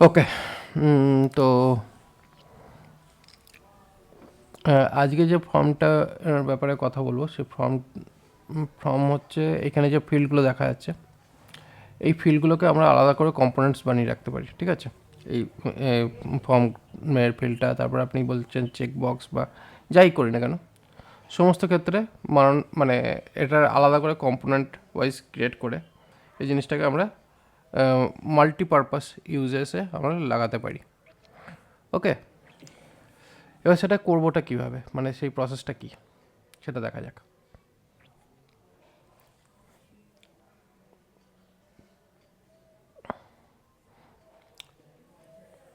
ওকে। তো আজকে যে ফর্মটা ব্যাপারে কথা বলবো, সেই ফর্ম হচ্ছে এখানে যে ফিল্ডগুলো দেখা যাচ্ছে, এই ফিল্ডগুলোকে আমরা আলাদা করে কম্পোনেন্টস বানিয়ে রাখতে পারি। ঠিক আছে, এই ফর্মের ফিল্ডটা, তারপর আপনি বলছেন চেক বক্স বা যাই করি না কেন, সমস্ত ক্ষেত্রে মানে এটার আলাদা করে কম্পোনেন্ট ওয়াইজ ক্রিয়েট করে এই জিনিসটাকে আমরা মাল্টিপারপাস ইউজেসে আমরা লাগাতে পারি। ওকে, এবার সেটা করবোটা কীভাবে, মানে সেই প্রসেসটা কী সেটা দেখা যাক।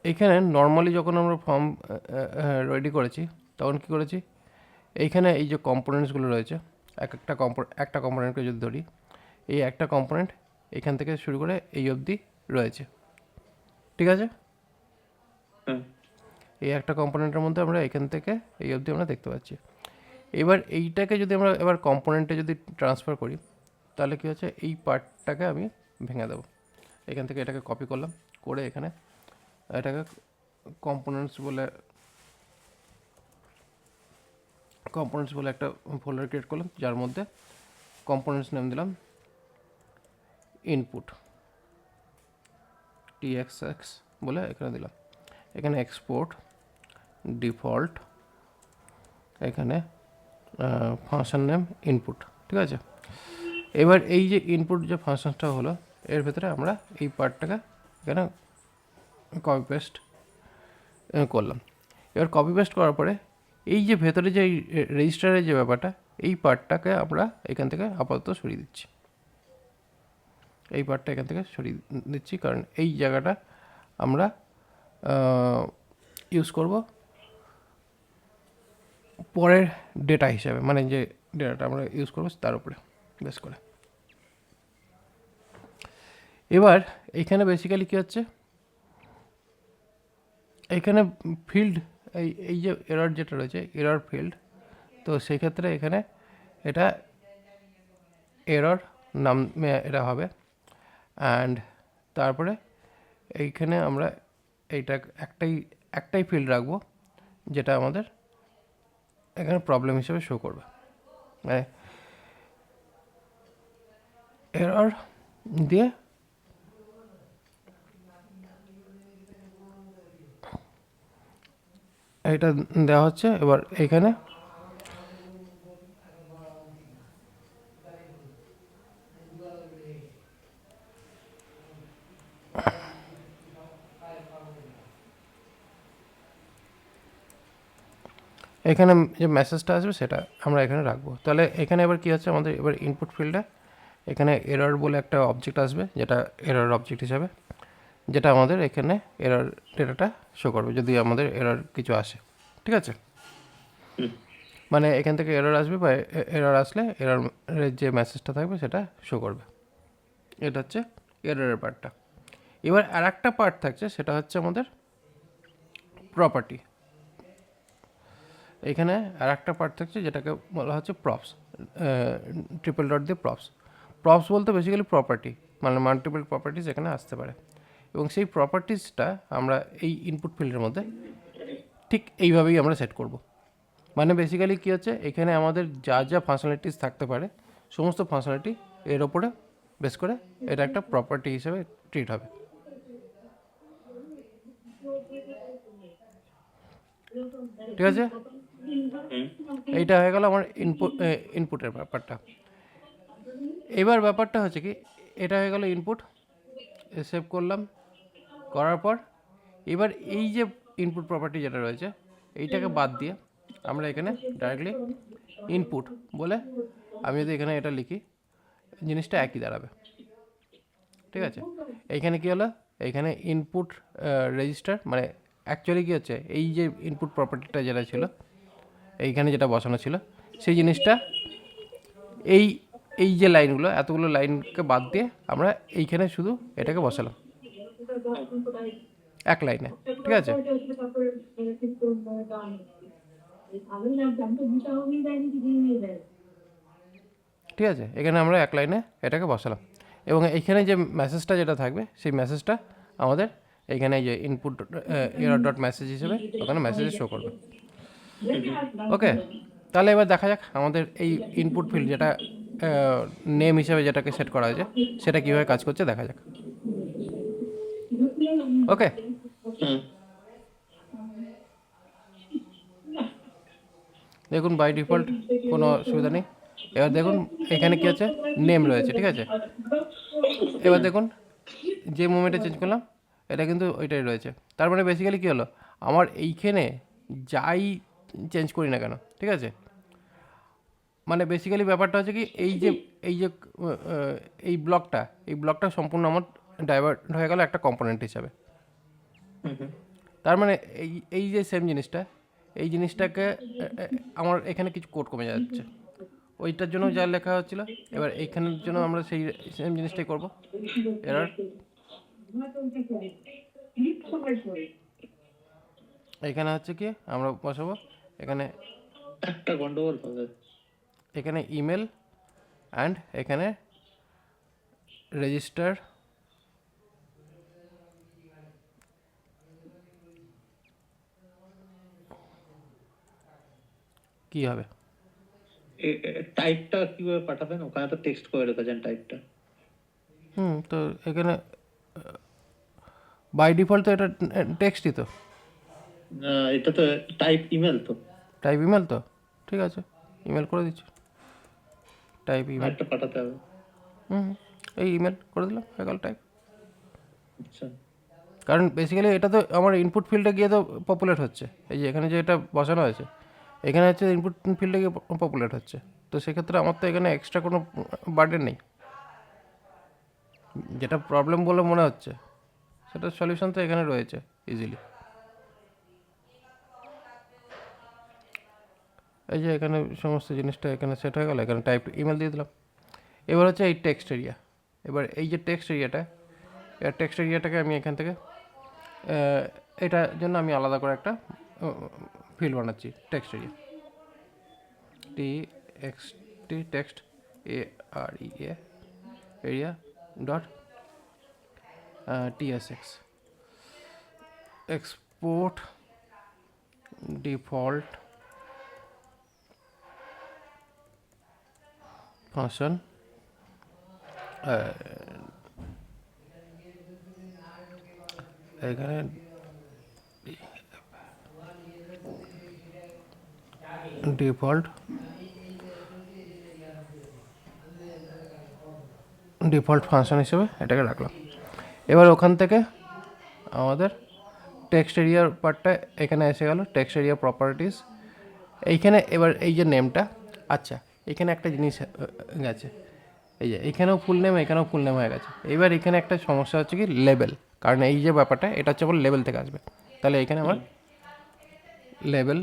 এইখানে নর্মালি যখন আমরা ফর্ম রেডি করেছি তখন কী করেছি, এইখানে এই যে কম্পোনেন্টসগুলো রয়েছে, একটা কম্পোনেন্টকে যদি ধরি, এই একটা কম্পোনেন্ট এখান থেকে শুরু করে এই অবধি রয়েছে। ঠিক আছে, এই একটা কম্পোনেন্টের মধ্যে আমরা এখান থেকে এই অবধি আমরা দেখতে পাচ্ছি। এবার এইটাকে যদি আমরা এবার কম্পোনেন্টে যদি ট্রান্সফার করি, তাহলে কী হচ্ছে, এই পার্টটাকে আমি ভেঙে দেবো। এখান থেকে এটাকে কপি করলাম, করে এখানে এটাকে কম্পোনেন্টস বলে একটা ফোল্ডার ক্রিয়েট করলাম, যার মধ্যে কম্পোনেন্টস নেম দিলাম ইনপুট txx বলে এখানে দিলাম। এখানে এক্সপোর্ট ডিফল্ট, এখানে ফাংশন নেম ইনপুট। ঠিক আছে, এবার এই যে ইনপুট যে ফাংশনটা হলো, এর ভেতরে আমরা এই পার্টটাকে এখানে কপি পেস্ট করলাম। এবার কপি পেস্ট করার পরে এই যে ভেতরে যে রেজিস্টারের যে ব্যাপারটা, এই পার্টটাকে আমরা এখান থেকে আপাতত সরিয়ে দিচ্ছি। এই পার্টটা এখান থেকে সরিয়ে দিচ্ছি, কারণ এই জায়গাটা আমরা ইউজ করব পরের ডেটা হিসাবে, মানে যে ডেটাটা আমরা ইউজ করবো তার উপরে বেস করে। এবার এইখানে বেসিক্যালি কী হচ্ছে, এইখানে ফিল্ড এই যে এরর যেটা রয়েছে, এরর ফিল্ড, তো সেই ক্ষেত্রে এখানে এটা এরর নাম এটা হবে। অ্যান্ড তারপরে এইখানে আমরা এইটা একটাই ফিল্ড রাখবো, যেটা আমাদের এখানে প্রবলেম হিসেবে শো করবে, মানে এরর দিয়ে এটা দেওয়া হচ্ছে। এবার এখানে এখানে যে মেসেজটা আসবে সেটা আমরা এখানে রাখবো। তাহলে এখানে এবার কী হচ্ছে, আমাদের এবার ইনপুট ফিল্ডে এখানে এরর বলে একটা অবজেক্ট আসবে, যেটা এরর অবজেক্ট হিসাবে, যেটা আমাদের এখানে এরর ডেটাটা শো করবে যদি আমাদের এরর কিছু আসে। ঠিক আছে, মানে এখান থেকে এরর আসবে বা এরর আসলে এররের যে মেসেজটা থাকবে সেটা শো করবে। এটা হচ্ছে এররের পার্টটা। এবার আর একটা পার্ট থাকছে, সেটা হচ্ছে আমাদের প্রপার্টি। এখানে আর একটা পার্ট থাকছে যেটাকে বলা হচ্ছে প্রপস, ট্রিপল ডট দিয়ে প্রপস। প্রপস বলতে বেসিক্যালি প্রপার্টি, মানে মাল্টিপল প্রপার্টিস এখানে আসতে পারে, এবং সেই প্রপার্টিসটা আমরা এই ইনপুট ফিল্ডের মধ্যে ঠিক এইভাবেই আমরা সেট করব। মানে বেসিক্যালি কী হচ্ছে, এখানে আমাদের যা যা ফাংশনালিটিস থাকতে পারে সমস্ত ফাংশনালিটি এর ওপরে বেস করে এটা একটা প্রপার্টি হিসেবে ট্রিট হবে। ঠিক আছে, এইটা হয়ে গেল আমার ইনপুটের ব্যাপারটা। এবার ব্যাপারটা হচ্ছে কি, এটা হয়ে গেল ইনপুট, সেভ করলাম, করার পর এবার এই যে ইনপুট প্রপার্টি যেটা রয়েছে, এইটাকে বাদ দিয়ে আমরা এখানে ডাইরেক্টলি ইনপুট বলে আমি যদি এখানে এটা লিখি, জিনিসটা একই দাঁড়াবে। ঠিক আছে, এইখানে কী হলো, এইখানে ইনপুট রেজিস্টার, মানে অ্যাকচুয়ালি কী হচ্ছে, এই যে ইনপুট প্রপার্টিটা যেটা ছিল এইখানে যেটা বসানো ছিল, সেই জিনিসটা এই এই যে লাইনগুলো, এতগুলো লাইনকে বাদ দিয়ে আমরা এইখানে শুধু এটাকে বসালাম এক লাইনে। ঠিক আছে, ঠিক আছে, এখানে আমরা এক লাইনে এটাকে বসালাম, এবং এইখানে যে মেসেজটা যেটা থাকবে সেই মেসেজটা আমাদের এইখানে এই যে ইনপুট এরর ডট মেসেজ হিসেবে ওখানে মেসেজ শো করবে। ওকে, তাহলে এবার দেখা যাক আমাদের এই ইনপুট ফিল্ড যেটা নেম হিসেবে যেটাকে সেট করা হয়েছে সেটা কীভাবে কাজ করছে দেখা যাক। ওকে, দেখুন বাই ডিফল্ট কোনো অসুবিধা নেই। এবার দেখুন এখানে কী হচ্ছে, নেম রয়েছে, ঠিক আছে। এবার দেখুন যে মোমেন্টে চেঞ্জ করলাম এটা কিন্তু ওইটাই রয়েছে। তার মানে বেসিক্যালি কী হলো, আমার এইখানে যাই চেঞ্জ করি না কেন, ঠিক আছে, মানে বেসিক্যালি ব্যাপারটা হচ্ছে কি এই যে এই ব্লকটা সম্পূর্ণ আমার ডাইভার্ট হয়ে গেল একটা কম্পোনেন্ট হিসাবে। তার মানে এই যে সেম জিনিসটা, এই জিনিসটাকে আমার এখানে কিছু কোড কমে যাচ্ছে, ওইটার জন্য যা লেখা হচ্ছিল এবার এইখানের জন্য আমরা সেই সেম জিনিসটাই করব। এরর এখানে হচ্ছে কি আমরা বসাবো এখানে একটা গন্ডগোল হবে, এখানে ইমেল অ্যান্ড এখানে রেজিস্টার কি হবে, টাইপটা কিভাবে পাঠাবেন? ওখানে তো টেক্সট করে রেখেছেন টাইপটা। তো এখানে বাই ডিফল্ট তো এটা টেক্সটই তো, এটা তো টাইপ ইমেল, তো টাইপ ইমেল তো, ঠিক আছে ইমেল করে দিচ্ছি, টাইপ ইমেল একটা পাঠাতে হবে। এই ইমেল করে দিলাম হয়ে গেল টাইপ। আচ্ছা, কারণ বেসিক্যালি এটা তো আমার ইনপুট ফিল্ডে গিয়ে তো পপুলেট হচ্ছে, এই যে এখানে যে এটা বসানো হয়েছে এখানে হচ্ছে ইনপুট ফিল্ডে গিয়ে পপুলেট হচ্ছে, তো সেক্ষেত্রে আমার তো এখানে এক্সট্রা কোনো বার্ডেন নেই। যেটা প্রবলেম বলে মনে হচ্ছে সেটার সলিউশন তো এখানে রয়েছে ইজিলি। এই যে এখানে সমস্ত জিনিসটা এখানে সেট হয়ে গেল, এখানে টাইপ ইমেল দিয়ে দিলাম। এবার হচ্ছে এই টেক্সট এরিয়া, এবার এই যে টেক্সট এরিয়াটাকে আমি এখান থেকে এটার জন্য আমি আলাদা করে একটা ফিল্ড বানাচ্ছি, text area, text AREA area dot TSX export default function এখানে ডিফল্ট ফাংশন হিসেবে এটাকে রাখলাম। এবার ওখান থেকে আমাদের টেক্সট এরিয়ার পার্টটা এখানে এসে গেল, টেক্সট এরিয়া প্রপার্টিস এইখানে। এবার এই যে নেমটা, আচ্ছা এখানে একটা জিনিস গেছে, এই যে এখানেও ফুল নেম এখানেও ফুল নেম হয়ে গেছে। এবার এখানে একটা সমস্যা হচ্ছে কি লেবেল, কারণ এই যে ব্যাপারটা এটা হচ্ছে আমার লেবেল থেকে আসবে, তাহলে এখানে আমার লেবেল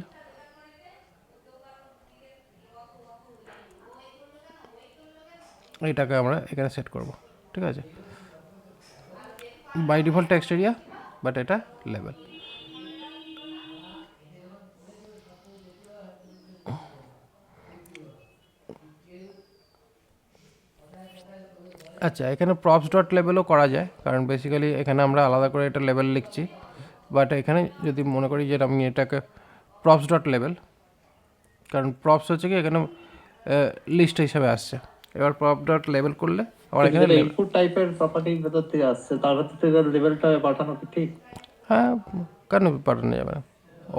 এইটাকে আমরা এখানে সেট করব, ঠিক আছে। By default text area but এটা লেবেল। আচ্ছা এখানে প্রপস ডট লেবেলও করা যায়, কারণ বেসিক্যালি এখানে আমরা আলাদা করে এটা লেবেল লিখছি, বাট এখানে যদি মনে করি যে আমি এটাকে প্রপস ডট লেবেল, কারণ প্রপস হচ্ছে কি এখানে লিস্ট হিসাবে আসছে। এবার প্রপ ডট লেবেল করলে আমার এখানে ইনপুট টাইপের প্রপার্টির ভেতর থেকে আসছে, তার ভেতর থেকে লেভেলটা পাঠানো কি ঠিক? হ্যাঁ, কেন পাঠানো যাবে না,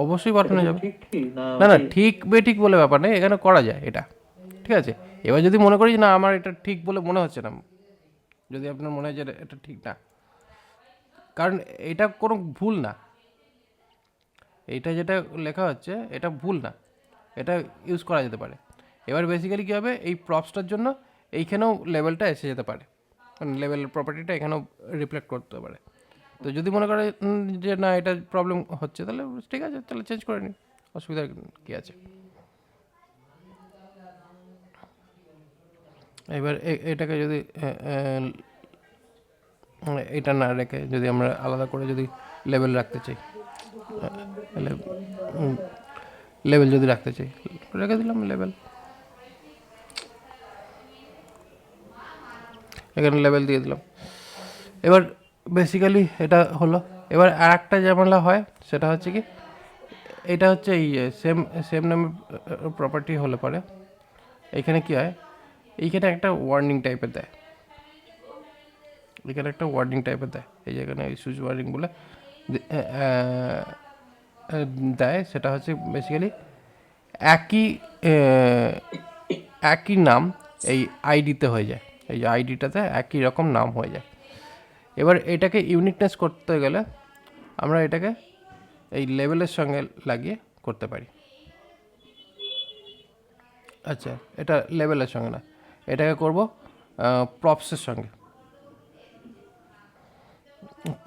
অবশ্যই পাঠানো যাবে। ঠিক ঠিক না না ঠিক বেঠিক বলে ব্যাপার নেই, এখানে করা যায় এটা, ঠিক আছে। এবার যদি মনে করি যে না আমার এটা ঠিক বলে মনে হচ্ছে না, যদি আপনার মনে হয় যে এটা ঠিক না, কারণ এটা কোনো ভুল না, এইটা যেটা লেখা হচ্ছে এটা ভুল না, এটা ইউজ করা যেতে পারে। এবার বেসিক্যালি কী হবে, এই প্রপসটার জন্য এইখানেও লেভেলটা এসে যেতে পারে, মানে লেভেলের প্রপার্টিটা এখানেও রিফ্লেক্ট করতে পারে। তো যদি মনে করে যে না এটা প্রবলেম হচ্ছে, তাহলে ঠিক আছে, তাহলে চেঞ্জ করে নিন, অসুবিধা কী আছে। এবার এটাকে যদি এটা না রেখে যদি আমরা আলাদা করে যদি লেভেল রাখতে চাই, লেভেল যদি রাখতে চাই রেখে দিলাম লেভেল, এখানে লেভেল দিয়ে দিলাম। এবার বেসিক্যালি এটা হলো এবার আর একটা ঝামেলা হয়, সেটা হচ্ছে কি, এটা হচ্ছে এই সেম সেম নামের প্রপার্টি হলে পরে এইখানে কি হয়, এইখানে একটা ওয়ার্নিং টাইপের দেয়, এখানে একটা ওয়ার্নিং টাইপের দেয়, এই যেখানে সুইচ ওয়ার্নিং বলে দেয়। সেটা হচ্ছে বেসিক্যালি একই একই নাম এই আইডিতে হয়ে যায়, এই যে আইডিটাতে একই রকম নাম হয়ে যায়। এবার এটাকে ইউনিকনেস করতে গেলে আমরা এটাকে এই লেভেলের সঙ্গে লাগিয়ে করতে পারি। আচ্ছা, এটা লেভেলের সঙ্গে না, এটাকে করব প্রপসের সঙ্গে,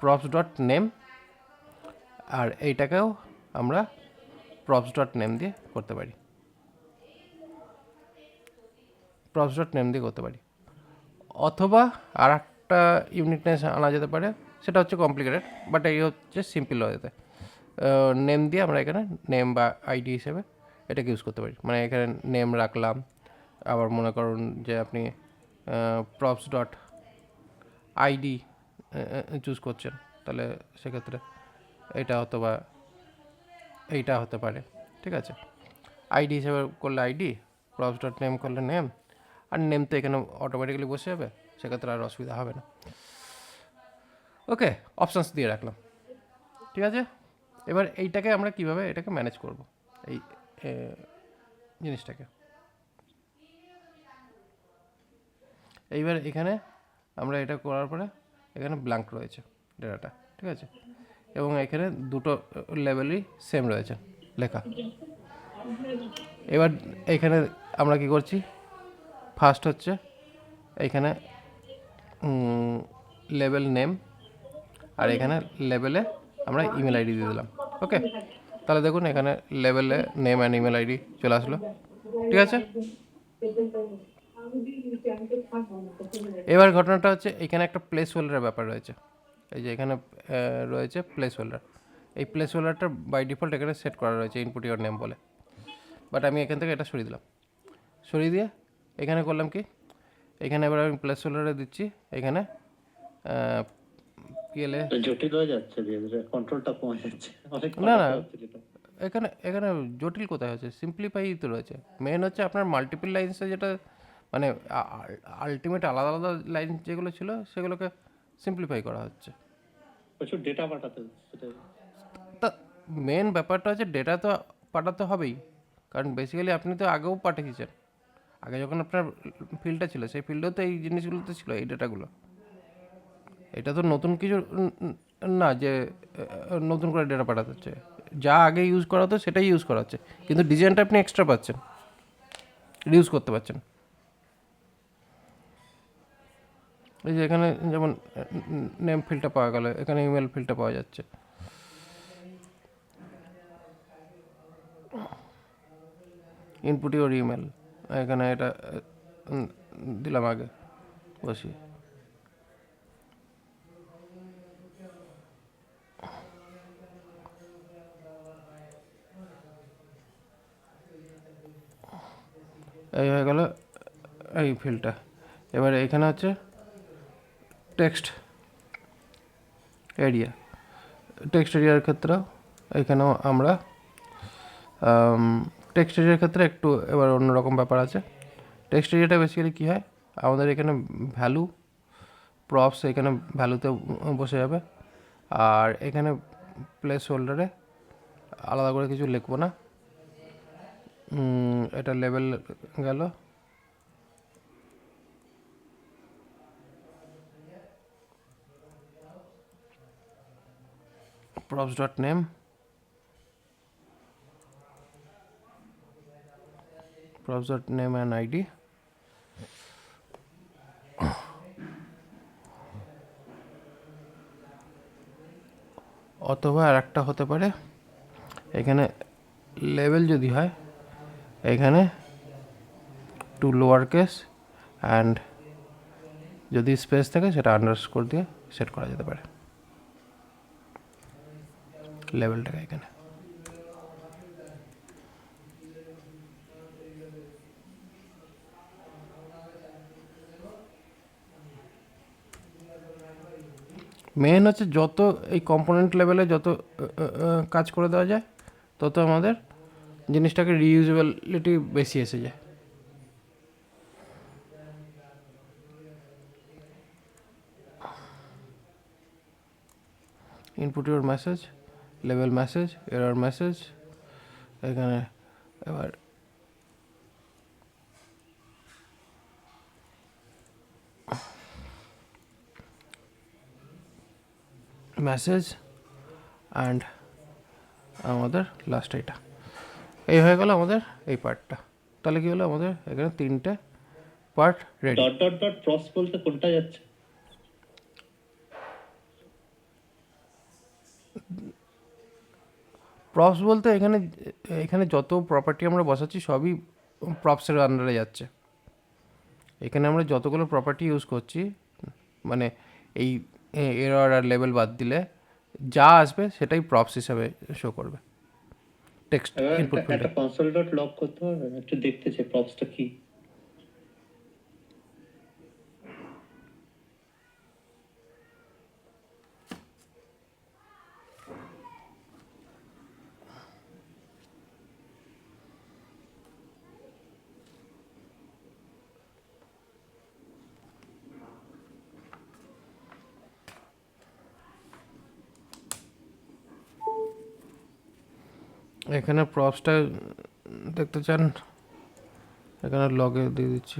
প্রপস ডট নেম, আর এইটাকেও আমরা প্রপস ডট নেম দিয়ে করতে পারি, প্রপস ডট নেম দিয়ে করতে পারি। অথবা আর একটা ইউনিকনেস আনা যেতে পারে, সেটা হচ্ছে কমপ্লিকেটেড, বাট এই হচ্ছে সিম্পল ওয়েতে। নেম দিয়ে আমরা এখানে নেম বা আইডি হিসেবে এটাকে ইউজ করতে পারি। মানে এখানে নেম রাখলাম, আবার মনে করুন যে আপনি প্রপস ডট আইডি চুজ করছেন, তাহলে সেক্ষেত্রে এটা অথবা এইটা হতে পারে, ঠিক আছে। আইডি হিসেবে করলে আইডি, প্রপস ডট নেম করলে নেম, আর নেম তো এখানে অটোমেটিক্যালি বসে যাবে, সেক্ষেত্রে আর অসুবিধা হবে না। ওকে, অপশানস দিয়ে রাখলাম, ঠিক আছে। এবার এইটাকে আমরা কিভাবে এটাকে ম্যানেজ করব, এই জিনিসটাকে। এইবার এখানে আমরা এটা করার পরে এখানে ব্ল্যাঙ্ক রয়েছে ডেটাটা, ঠিক আছে, এবং এখানে দুটো লেভেলই সেম রয়েছে লেখা। এবার এখানে আমরা কি করছি, ফার্স্ট হচ্ছে এইখানে লেভেল নেম, আর এখানে লেভেলে আমরা ইমেল আইডি দিয়ে দিলাম। ওকে, তাহলে দেখুন এখানে লেভেলে নেম অ্যান্ড ইমেল আইডি চলে আসলো, ঠিক আছে। এবার ঘটনাটা হচ্ছে এখানে একটা প্লেস হোল্ডারের ব্যাপার রয়েছে, এই যে এখানে রয়েছে প্লেস হোল্ডার। এই প্লেস হোল্ডারটা বাই ডিফল্ট এখানে সেট করা রয়েছে ইনপুট ইওর নেম বলে, বাট আমি এখান থেকে এটা সরিয়ে দিলাম। সরিয়ে দিয়ে এখানে করলাম কি, এখানে এবার আমি প্লেস হোল্ডারে দিচ্ছি এখানে পিএলএ। জটিল হয়ে যাচ্ছে, ধীরে ধীরে কন্ট্রোলটা কমে যাচ্ছে, অনেক না না, পাঠাতে হচ্ছে যেটা। এখানে এখানে জটিল কোথায় হচ্ছে, সিম্পলিফাই তো রয়েছে। মেন হচ্ছে আপনার মাল্টিপল লাইন্সে যেটা, মানে আলটিমেট আলাদা আলাদা লাইন যেগুলো ছিল সেগুলোকে সিম্পলিফাই করা হচ্ছে। প্রচুর ডেটা পাঠাতে হচ্ছে সেটা। তা মেন ব্যাপারটা হচ্ছে ডেটা তো পাঠাতে হবেই, কারণ বেসিক্যালি আপনি তো আগেও পাঠিয়েছেন, আগে যখন আপনার ফিল্ডটা ছিল সেই ফিল্ডেও তো এই জিনিসগুলো তো ছিল, এই ডেটাগুলো। এটা তো নতুন কিছু না যে নতুন করে ডেটা পাঠাতে হচ্ছে, যা আগে ইউজ করা হতো সেটাই ইউজ করা হচ্ছে, কিন্তু ডিজাইনটা আপনি এক্সট্রা পাচ্ছেন, রিউজ করতে পারছেন। এই যে এখানে যেমন নেম ফিল্ডটা পাওয়া গেল, এখানে ইমেল ফিল্ডটা পাওয়া যাচ্ছে। ইনপুট ইওর ইমেল, এখানে এটা দিলাম আগে বসিয়ে। এই হয়ে গেল এই ফিল্ডটা। এবারে এখানে হচ্ছে টেক্সট এরিয়া, টেক্সট এরিয়ার ক্ষেত্রে এখানেও আমরা টেক্সট এরিয়ার ক্ষেত্রে একটু এবার অন্যরকম ব্যাপার আছে। টেক্সট এরিয়াটা বেসিক্যালি কী হয়, আমাদের এখানে ভ্যালু প্রপস এখানে ভ্যালুতে বসে যাবে, আর এখানে প্লেস হোল্ডারে আলাদা করে কিছু লিখবো না। এটা লেভেল গেল, props dot name, props dot name and id, অথবা আর একটা হতে পারে এখানে লেভেল যদি হয় এখানে টু লোয়ার কেস, অ্যান্ড যদি স্পেস থাকে সেটা আন্ডারস্কোর দিয়ে সেট করা যেতে পারে লেভেলটাকে এখানে। মেন হচ্ছে যত এই কম্পোনেন্ট লেভেলে যত কাজ করে দেওয়া যায় তত আমাদের জিনিসটাকে রিইউজেবিলিটি বেশি এসে যায়। Input your message, level message, error message, এখানে এবার মেসেজ অ্যান্ড আমাদের লাস্ট এইটা, এই হয়ে গেল আমাদের এই পার্টটা। তাহলে কি হলো, আমাদের এখানে 3টে part ready. Dot dot dot pros বলতে কোনটা যাচ্ছে? প্রপস বলতে এখানে এখানে যত প্রপার্টি আমরা বসাচ্ছি সবই প্রপসের আন্ডারে যাচ্ছে। এখানে আমরা যতগুলো প্রপার্টি ইউজ করছি, মানে এই এরর আর লেভেল বাদ দিলে যা আসবে সেটাই প্রপস হিসাবে শো করবে টেক্সট এবার ইনপুট ফিল্ডে। একটা কনসোল ডট লগ করতে হবে, একটু দেখতে চাই প্রপসটা কি। এখানে প্রপসটা দেখতে চান, এখানে লগে দিয়ে দিচ্ছি।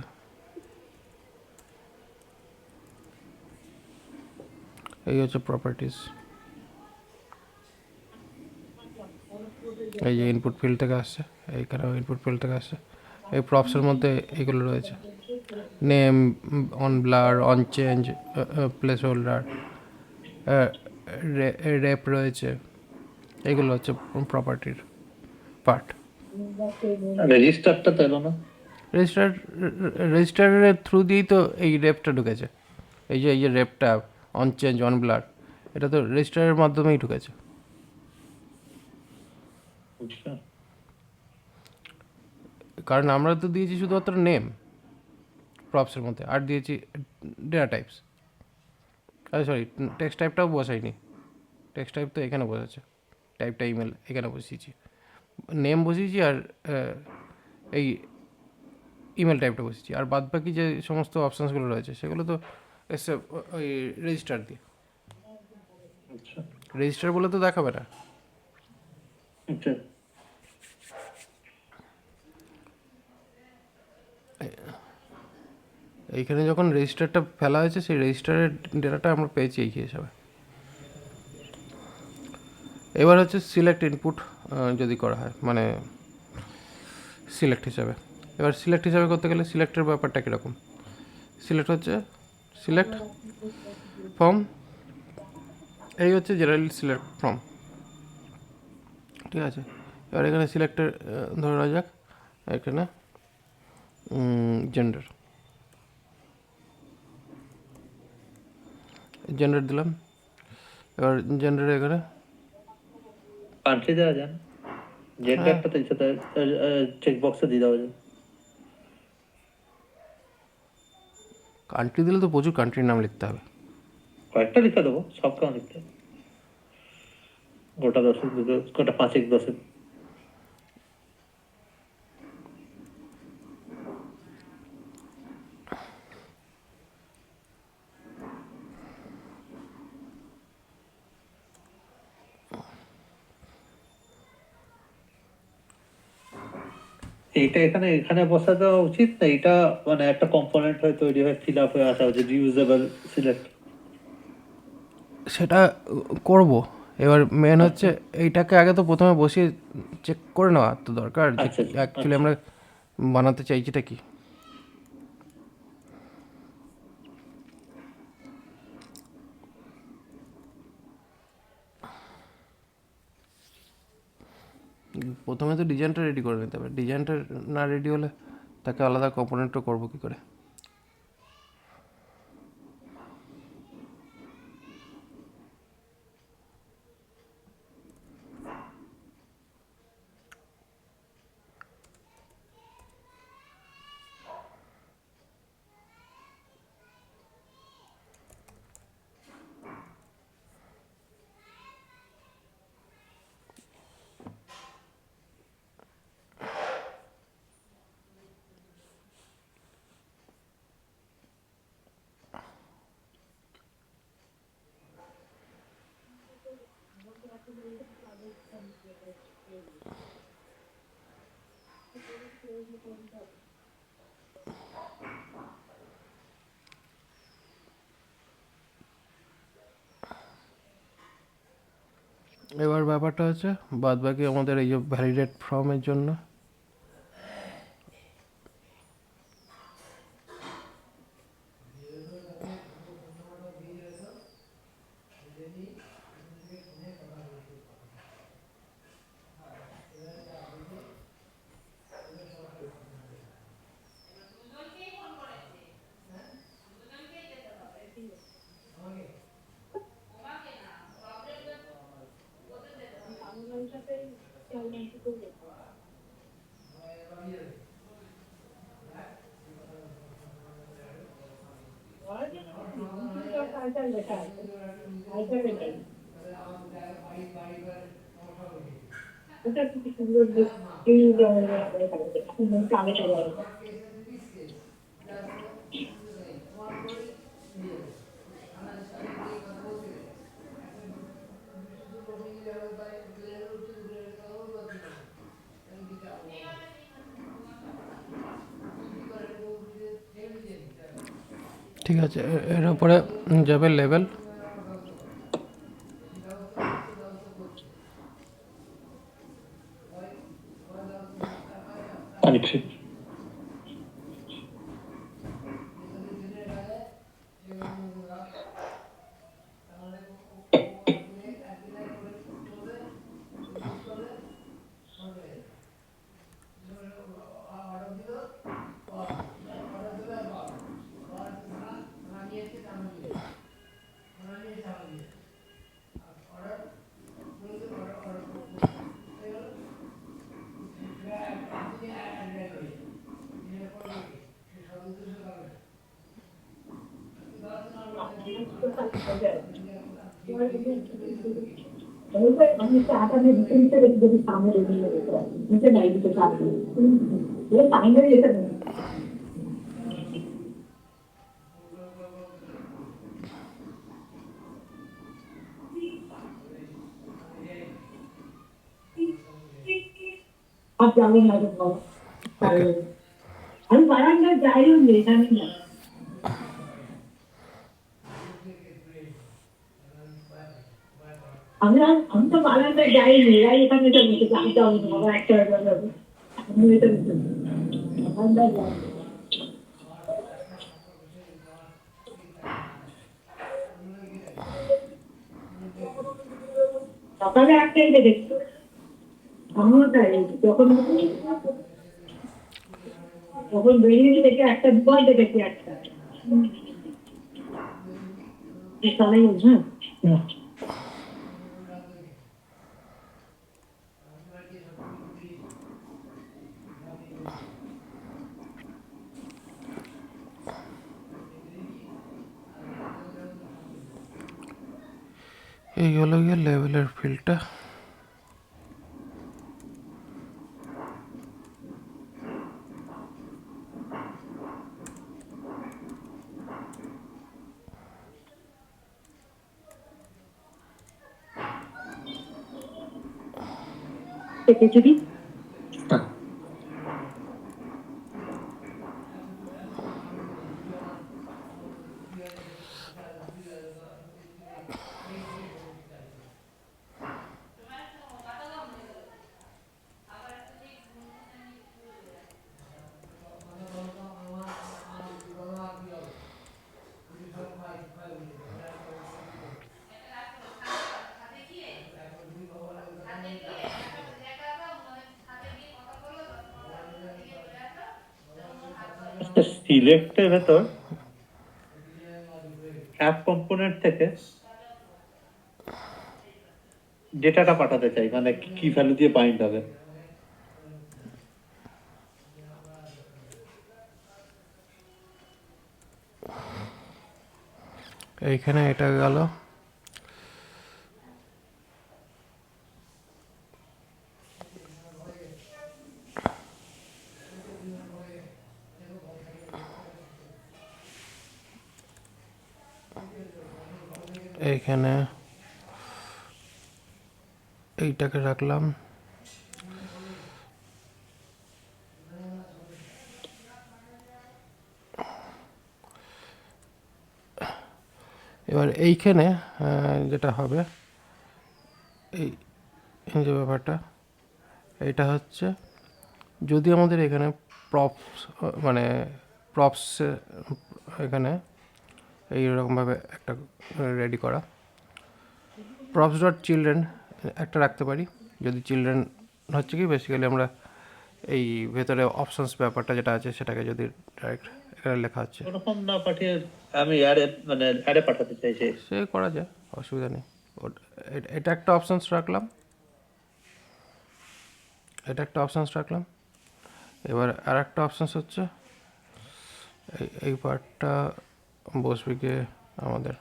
এই হচ্ছে প্রপার্টিস, এই যে ইনপুট ফিল্ড থেকে আসছে, এইখানেও ইনপুট ফিল্ড থেকে আসছে। এই প্রপসের মধ্যে এইগুলো রয়েছে, name, on blur, on change, place holder, rape রয়েছে। এইগুলো হচ্ছে প্রপার্টির পার্ট। রেজিস্টারটা তো এলো না। রেজিস্টারের থ্রু দিয়েই তো এই রেপটা ঢুকেছে। এই যে রেপটা, অন চেঞ্জ, অন ব্লার, এটা তো রেজিস্টারের মাধ্যমেই ঢুকেছে। আচ্ছা, কারণ আমরা তো দিয়েছি শুধুমাত্র নেম প্রপসের মধ্যে, আর দিয়েছি ডেটা টাইপস। আরে সরি, টেক্সট টাইপটাও বসাইনি। টেক্সট টাইপ তো এখানে বসেছে, টাইপটা ইমেল এখানে বসিয়েছি, নেম বসিয়েছি, আর এই ইমেল টাইপটা বসিয়েছি। আর বাদ বাকি যে সমস্ত অপশানসগুলো রয়েছে সেগুলো তো এসে ওই রেজিস্টার দিয়ে। আচ্ছা, রেজিস্টার বলে তো দেখাবে না। আচ্ছা। এইখানে যখন রেজিস্টারটা ফেলা হয়েছে সেই রেজিস্টারের ডেটাটা আমরা পেয়েছি এই হিসাবে। এবার হচ্ছে সিলেক্ট ইনপুট যদি করা হয়, মানে সিলেক্ট হিসাবে। এবার সিলেক্ট হিসাবে করতে গেলে সিলেক্টের ব্যাপারটা কীরকম, সিলেক্ট হচ্ছে সিলেক্ট ফর্ম, এই হচ্ছে জেনারেল সিলেক্ট ফর্ম, ঠিক আছে। এবার এখানে সিলেক্টের ধরে নেওয়া যাক, এখানে জেন্ডার, জেন্ডার দিলাম। এবার জেন্ডারে এখানে কান্ট্রি দেওয়া যায় না, জেন্ডারটা তো ইচ্ছা চেক বক্সে দিয়ে দেওয়া যায়। কান্ট্রি দিলে তো প্রচুর কান্ট্রির নাম লিখতে হবে। কয়েকটা লিখে দেবো, সব কেন লিখতে হবে? গোটা 10, গোটা 5, 10। এইটা এখানে এখানে বসা দেওয়া উচিত না? এটা মানে একটা কম্পোনেন্ট হয়ে তৈরি হয়ে ফিল আপ হয়ে আসা উচিত, রিউজেবল সিলেক্ট। সেটা করব। এবার মেন হচ্ছে এইটাকে আগে তো প্রথমে বসিয়ে চেক করে নেওয়া তো দরকার যে আচ্ছা, অ্যাকচুয়ালি আমরা বানাতে চাইছিটা কি। প্রথমে তো ডিজাইনটা রেডি করে নিতে হবে, ডিজাইনটা না রেডি হলে তাকে আলাদা কম্পোনেন্টও করবো কী করে। এবার ব্যাপারটা হচ্ছে বাদ বাকি আমাদের এই যে ভ্যালিডেট ফর্মের জন্য ঠিক আছে। এর উপরে যাবে লেভেল, কানেকশন আমি একটা আটা নিয়ে ভিতরে রেখে যদি সামনে রেখে দিতে পারি নিচে নাই দিতে পারি এটা ফাইনালি এটা আর জানি না ওকে। আমি বারান্দা যাইও নেই জানি না আমি তো বারান্দা যাইনি যাই এখানে তো নিচে জানতে হবে বাবা একটা আমি এটা বারান্দা যাই সকালে একটাই দেখতো আমিও তাই যখন যখন বেরিয়ে দেখে একটা দুবার দেখেছি একটা সবাই হ্যাঁ এই হলো গিয়ে লেভেলের ফিল্ডটা। যদি সিলেক্টের ভেতর অ্যাপ কম্পোনেন্ট থেকে ডেটাটা পাঠাতে চাই, মানে কি ভ্যালু দিয়ে বাইন্ড হবে। এইখানে এটা গেল, এইখানে এইটাকে রাখলাম। এবার এইখানে যেটা হবে এই এই যে ব্যাপারটা, এইটা হচ্ছে যদি আমাদের এখানে প্রপস মানে প্রপস এখানে এইরকমভাবে একটা রেডি করা প্রপস ডট চিলড্রেন একটা রাখতে পারি। যদি চিলড্রেন হচ্ছে কি বেসিক্যালি আমরা এই ভেতরে অপশনস ব্যাপারটা যেটা আছে সেটাকে যদি ডাইরেক্ট এখানে লেখা হচ্ছে ওরকম না পাঠিয়ে আমি অ্যাডে পাঠাতে চাইছি। সে করা যায়, অসুবিধা নেই। এটা একটা অপশনস রাখলাম, এটা একটা অপশনস রাখলাম। এবার আর একটা অপশনস হচ্ছে এই পার্টটা বসবে গিয়ে আমাদের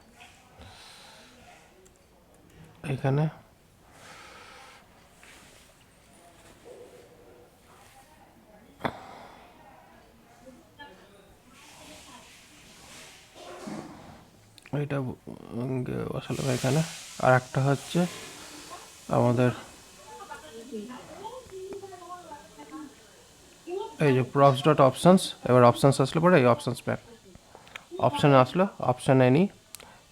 এখানে। এটা বসালাম এখানে। আর একটা হচ্ছে আমাদের এই যে প্রপস ডট অপশনস। এবার অপশনস আসলে পরে এই অপশনস ম্যাপ অপশানে আসলো, অপশানে নিই।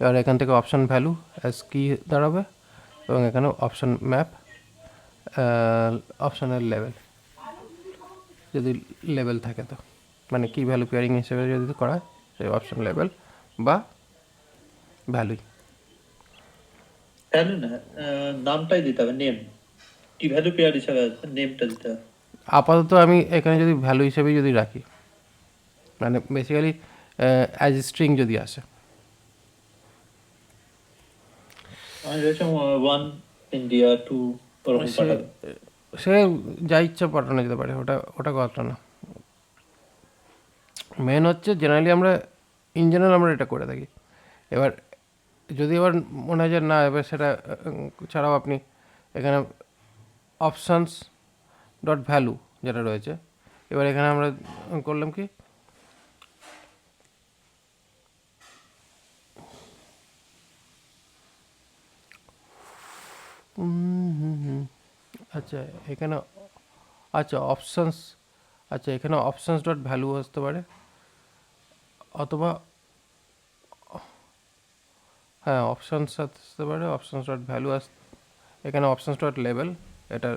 এবার এখান থেকে অপশান ভ্যালু অ্যাজ কি দাঁড়াবে এবং এখানে অপশান ম্যাপ অপশানের লেভেল যদি লেভেল থাকে, তো মানে কি ভ্যালু পেয়ারিং হিসেবে যদি করা হয় সেই অপশান লেভেল বা ভ্যালুই। ভ্যালু না, নামটাই দিতে হবে, নেম। কি ভ্যালু পেয়ার হিসাবে আছে, নেমটা দিতে হবে। আপাতত আমি এখানে যদি ভ্যালু হিসেবেই যদি রাখি, মানে বেসিক্যালি অ্যাজ স্ট্রিং যদি আসে, আমি ভেবেছি 1 ইন্ডিয়া 2 ওরকম সে পাঠাবে। সে যা ইচ্ছা পাঠানো যেতে পারে, ওটা ওটা কথা না। মেন হচ্ছে জেনারেলি আমরা ইন জেনারেল আমরা এটা করে থাকি। এবার যদি এবার মনে হয় যে না এবার সেটা ছাড়াও আপনি এখানে অপশানস ডট ভ্যালু যেটা রয়েছে, এবার এখানে আমরা করলাম কি আচ্ছা এখানে আচ্ছা অপশানস, আচ্ছা এখানে অপশানস ডট ভ্যালু আসতে পারে, অথবা হ্যাঁ অপশানস আসতে পারে, অপশানস ডট ভ্যালু এখানে অপশানস ডট লেভেল, এটা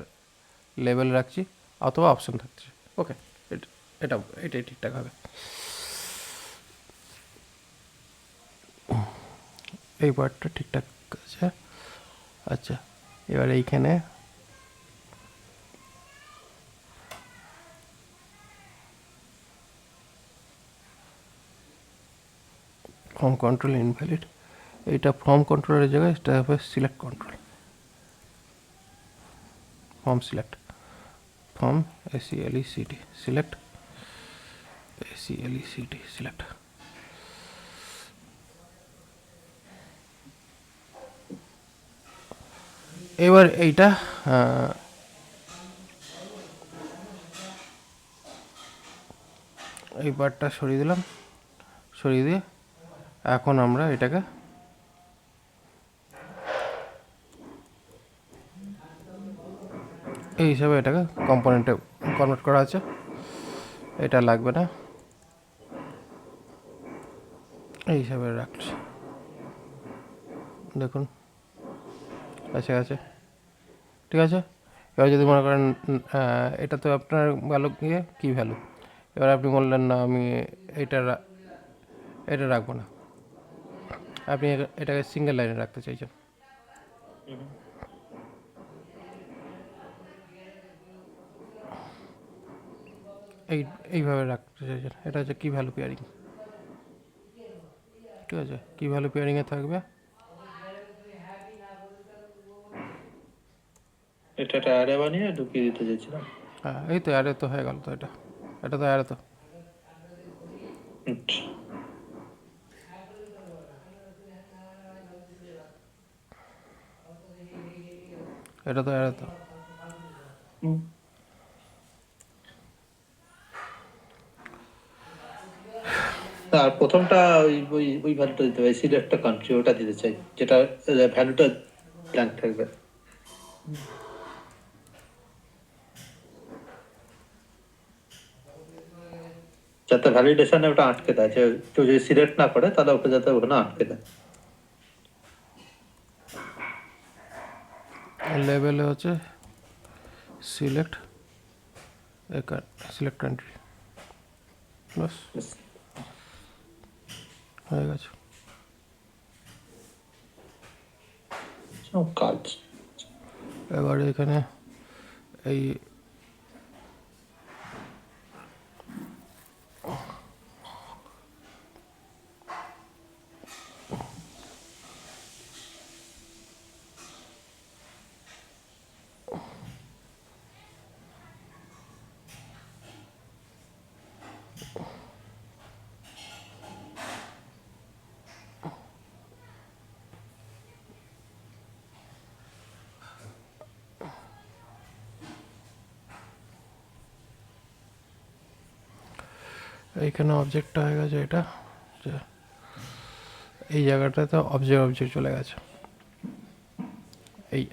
লেভেল রাখছি, অথবা অপশান থাকছে। ওকে, এটা এটাই ঠিকঠাক হবে। এই পার্টটা ঠিকঠাক আছে। আচ্ছা এবার এইখানে ফর্ম কন্ট্রোল ইনভ্যালিড, এইটা ফর্ম কন্ট্রোলের জায়গায় এটা হবে select control, form select, form SELECT select, SELECT select. এবার এইটা এই পার্টটা সরিয়ে দিলাম, সরিয়ে দিয়ে এখন আমরা এটাকে এই হিসাবে এটাকে কম্পোনেন্টে কনভার্ট করা আছে, এটা লাগবে না, এই হিসাবে রাখছি। দেখুন আছে আছে, ঠিক আছে। এবার যদি মনে করেন এটা তো আপনার ভ্যালু গিয়ে কী ভ্যালু, এবার আপনি বললেন না আমি এটা এটা রাখবো না, আপনি এটাকে সিঙ্গেল লাইনে রাখতে চাইছেন, এইভাবে রাখতে চাইছেন। এটা হচ্ছে কি ভ্যালু পেয়ারিং, ঠিক আছে। কি ভ্যালু পেয়ারিংয়ে থাকবে, এটা একটা অ্যারে বানিয়ে ঢুকিয়ে দিতে চাইছিলাম। হ্যাঁ এই তো অ্যারে তো হয়ে গেল, তো এটা এটা তো অ্যারে, তো এটা তো অ্যারে তো। আর প্রথমটা ওই ওই ওই ভ্যালুটা দিতে হবে, সিলেক্ট কান্ট্রি ওটা দিতে চাই, যেটা ভ্যালুটা ব্ল্যাঙ্ক থাকবে। যাতে ভ্যালিডেশনে ওটা আটকে দেয়, যে কেউ যদি সিলেক্ট না করে তাহলে ওকে যাতে ওখানে আটকে দেয়। লেভেলে হচ্ছে সিলেক্ট সিলেক্ট কান্ট্রি, বাস হয়ে গেছে। সব কাজ। এবারে এখানে এই এইখানে অবজেক্টটা হয়ে গেছে এটা, যে এই জায়গাটাতে অবজেক্ট চলে গেছে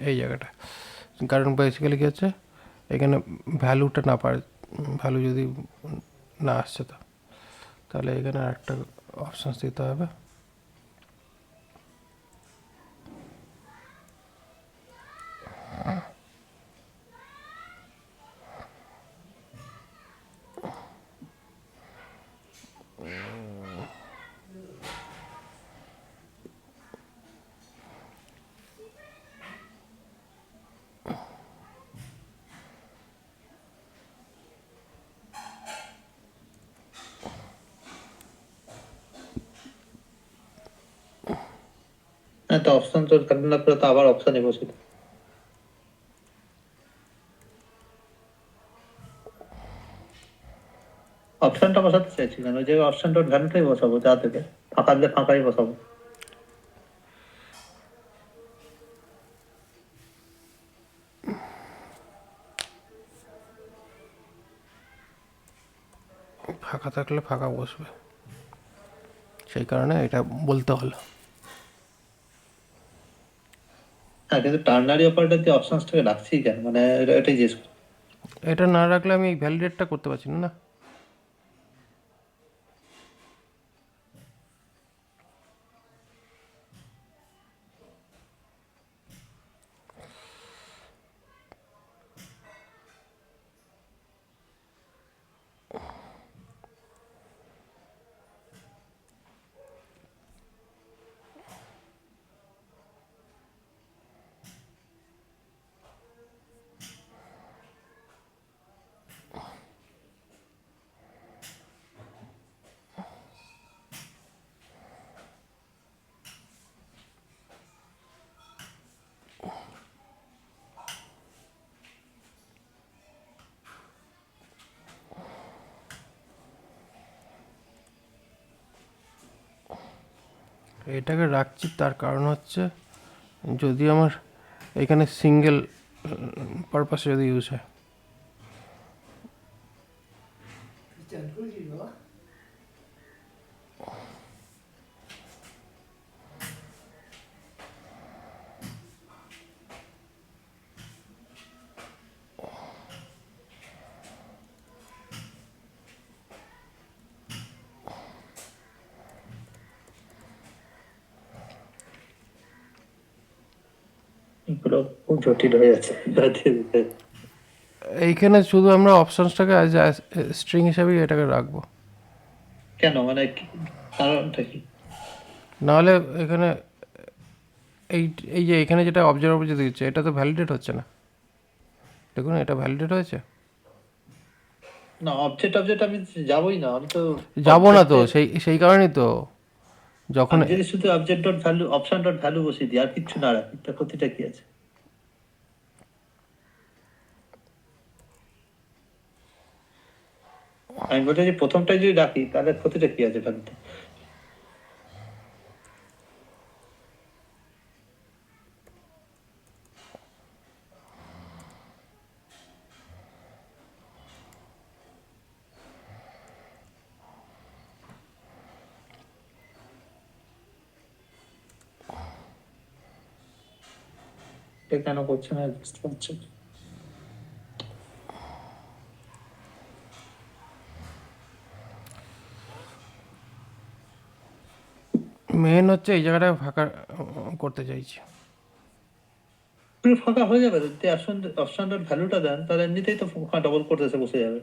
এই জায়গাটা। কারণ বেসিক্যালি কী হচ্ছে, এখানে ভ্যালুটা না পারে, ভ্যালু যদি না আসছে তো তাহলে এখানে আরেকটা অপশানস দিতে হবে। হ্যাঁ, তো অপশন তো কাটে না করে তো আবার অপশনে বসে। অপশনটা বসাতে চাইছি কেন, ওই যে অপশন ডট ভ্যালুটাই বসাবো, যা থেকে ফাঁকা দিলে ফাঁকাই বসাবো। ফাঁকা থাকলে ফাঁকা বসবে, সেই কারণে এটা বলতে হলো। হ্যাঁ, কিন্তু টার্নারি অপারেটর দিয়ে অপশনসটাকে রাখছি কেন, মানে এটাই জিজ্ঞেস করি। এটা না রাখলে আমি ভ্যালিডেটটা করতে পারছি না না। এটাকে রাখছি তার কারণ হচ্ছে, যদি আমার এখানে সিঙ্গেল পারপাসে যদি ইউজ হয়, এগুলো খুব জটিল হয়ে যাচ্ছে। এইখানে শুধু আমরা অপশানসটাকে অ্যাজ স্ট্রিং হিসাবেই এটাকে রাখবো। কেন, মানে কারণটা কি? নাহলে এখানে এই এই যে এখানে যেটা অবজারভার যে দিচ্ছে এটা তো ভ্যালিডেট হচ্ছে না। দেখুন এটা ভ্যালিডেট হয়েছে, না, অবজেক্ট আমি যাবোই না, আমি তো যাবো না তো, সেই কারণেই তো যখন আমি যদি শুধু object dot value option dot value বসিয়ে দিই আর কিচ্ছু না রাখি, তা ক্ষতিটা কি আছে? আমি বলতে যে প্রথমটাই যদি রাখি তাহলে ক্ষতিটা কি আছে ভ্যালুতে? এটা কেন করছে না বুঝতে পারছি না। মেন হচ্ছে এই জায়গাটা ফাঁকা করতে চাইছি। পুরো ফাঁকা হয়ে যাবে, যদি অপশনটার ভ্যালুটা দেন তাহলে এমনিতেই তো ডবল করতেছে বসে যাবে।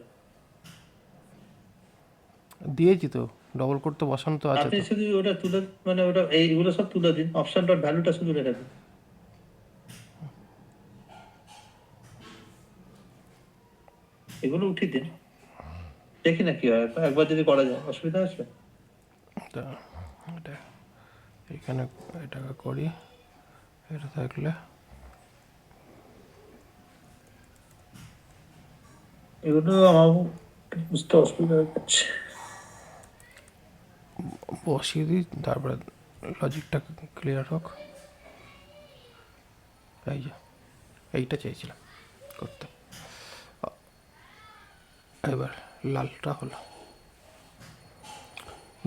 দিয়েছি তো, ডবল কোড তো বসানো তো আছে আপনি তো। শুধু ওটা তুলে, মানে ওটা এইগুলো সব তুলে দিন, অপশনটার ভ্যালুটা শুধু রেখে দিন। এগুলো উঠিয়ে দিন, দেখি না কি হয়, একবার যদি করা যায় অসুবিধা আছে। তা এটা এখানে এটাকে করি, এটা থাকলে এগুলো আমার বুঝতে অসুবিধা হচ্ছে। বসিয়ে দিই, তারপরে লজিকটা ক্লিয়ার হোক। এই যে এইটা চাইছিলাম করতে, এবার লালটা হলো।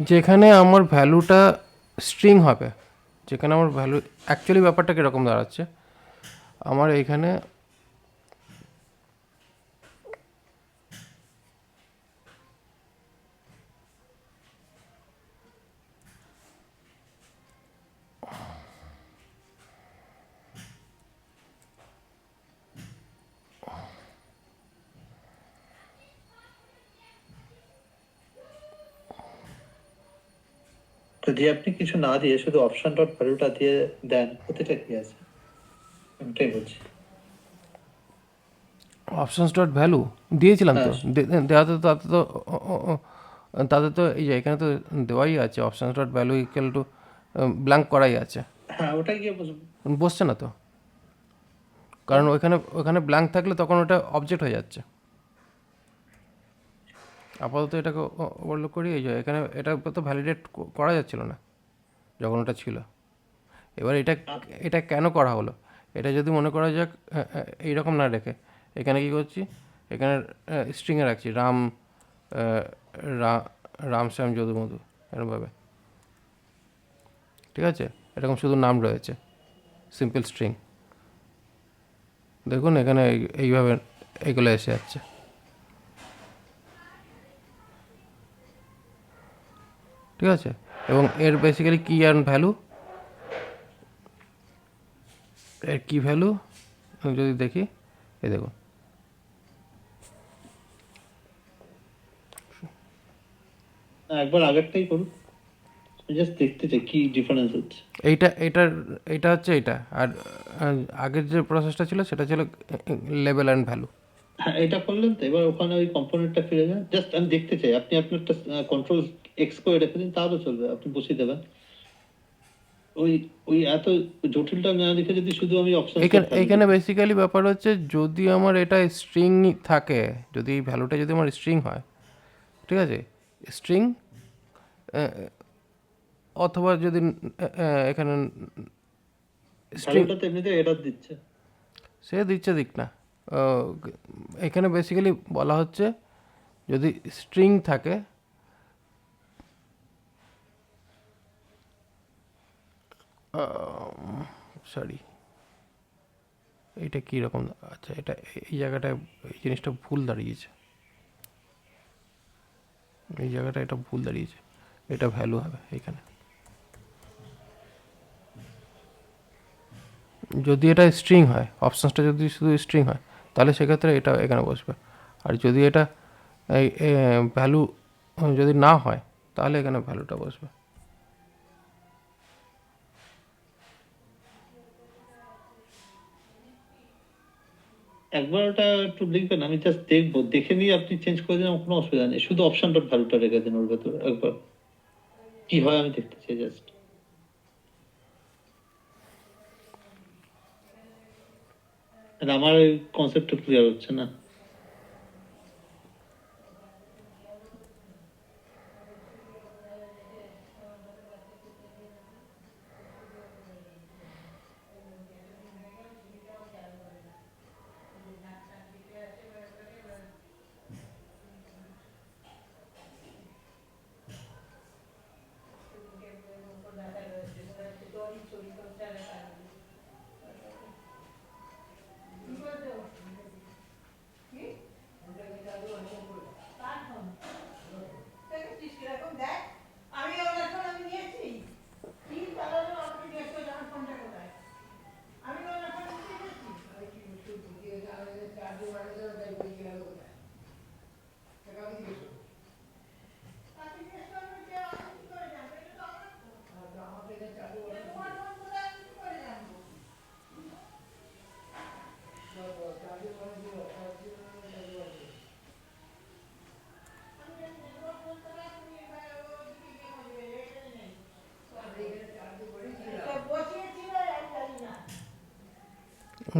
যেখানে আমার ভ্যালুটা স্ট্রিং হবে, যেখানে আমার ভ্যালু অ্যাকচুয়ালি ব্যাপারটা কীরকম দাঁড়াচ্ছে, আমার এইখানে যদি আপনি কিছু না দিয়ে শুধু অপশন ডট ভ্যালুটা দিয়ে দেন, ক্ষতিটা কি আছে, ওটাই বলছি। অপশনস ডট ভ্যালু দিয়েছিলাম তো, হ্যাঁ। দেওয়াতে তো তাতে তো তাতে তো এই যে এখানে তো দেওয়াই আছে, options dot value equal to blank করাই আছে, হ্যাঁ, ওটাই গিয়ে বসবো। বসছে না তো, কারণ ওইখানে ওখানে ব্ল্যাঙ্ক থাকলে তখন ওটা অবজেক্ট হয়ে যাচ্ছে। আপাতত এটাকে ওভারলোড করি, এই যে এখানে এটা তো ভ্যালিডেট করা যাচ্ছিল না যখন ওটা ছিল। এবার এটা এটা কেন করা হলো, এটা যদি মনে করা যাক এইরকম না রেখে এখানে কী করছি, এখানে স্ট্রিংয়ে রাখছি রাম, রাম শ্যাম যদু মধু এরকমভাবে, ঠিক আছে, এরকম শুধু নাম রয়েছে, সিম্পল স্ট্রিং। দেখুন এখানে এইভাবে এইগুলো এসে যাচ্ছে, ঠিক আছে। এবং এর বেসিক্যালি কি অ্যান্ড ভ্যালু, এর কি ভ্যালু যদি দেখি, এই দেখুন একবার আগেরটাই করুন, জাস্ট দেখতে চাই কি ডিফারেন্স হচ্ছে। এইটা হচ্ছে এইটা, আর আগের যে প্রসেসটা ছিল সেটা ছিল লেভেল অ্যান্ড ভ্যালু। হ্যাঁ, এটা করলেন তো, এবার ওখানে ওই কম্পোনেন্টটা ফিরে যান, জাস্ট আমি দেখতে চাই। আপনি আপনারটা কন্ট্রোল এক্স করে রেখে দিন, তাহলে চলবে, আপনি বসিয়ে দেবেন। ওই ওই এত জটিলটা না লিখে যদি শুধু আমি অপশন এইখানে বেসিক্যালি ব্যাপার হচ্ছে, যদি আমার এটা স্ট্রিং থাকে, যদি এই ভ্যালুটা যদি আমার স্ট্রিং হয়, ঠিক আছে, স্ট্রিং, অথবা যদি এখানে স্ট্রিং, ভ্যালুটা তো এমনিতে এরর দিচ্ছে। সে দিচ্ছে দিক না, এখানে বেসিক্যালি বলা হচ্ছে যদি স্ট্রিং থাকে, সরি এইটা কীরকম, আচ্ছা এটা এই জায়গাটায় এই জিনিসটা ভুল দাঁড়িয়েছে, এই জায়গাটা এটা ভুল দাঁড়িয়েছে, এটা ভ্যালু হবে এইখানে। যদি এটা স্ট্রিং হয়, অপশানসটা যদি শুধু স্ট্রিং হয়, তাহলে সেক্ষেত্রে এটা এখানে বসবে, আর যদি এটা এই ভ্যালু যদি না হয়, তাহলে এখানে ভ্যালুটা বসবে। একবার ওটা একটু লিখবেন, আমি জাস্ট দেখবো, দেখে নিয়ে আপনি চেঞ্জ করে দিন, আমার কোনো অসুবিধা নেই। শুধু অপশন ডট ভ্যালুটা রেখে দিন ওর ভেতরে, একবার কি হয় আমি দেখতে চাই জাস্ট। আমার কনসেপ্টটা ক্লিয়ার হচ্ছে না।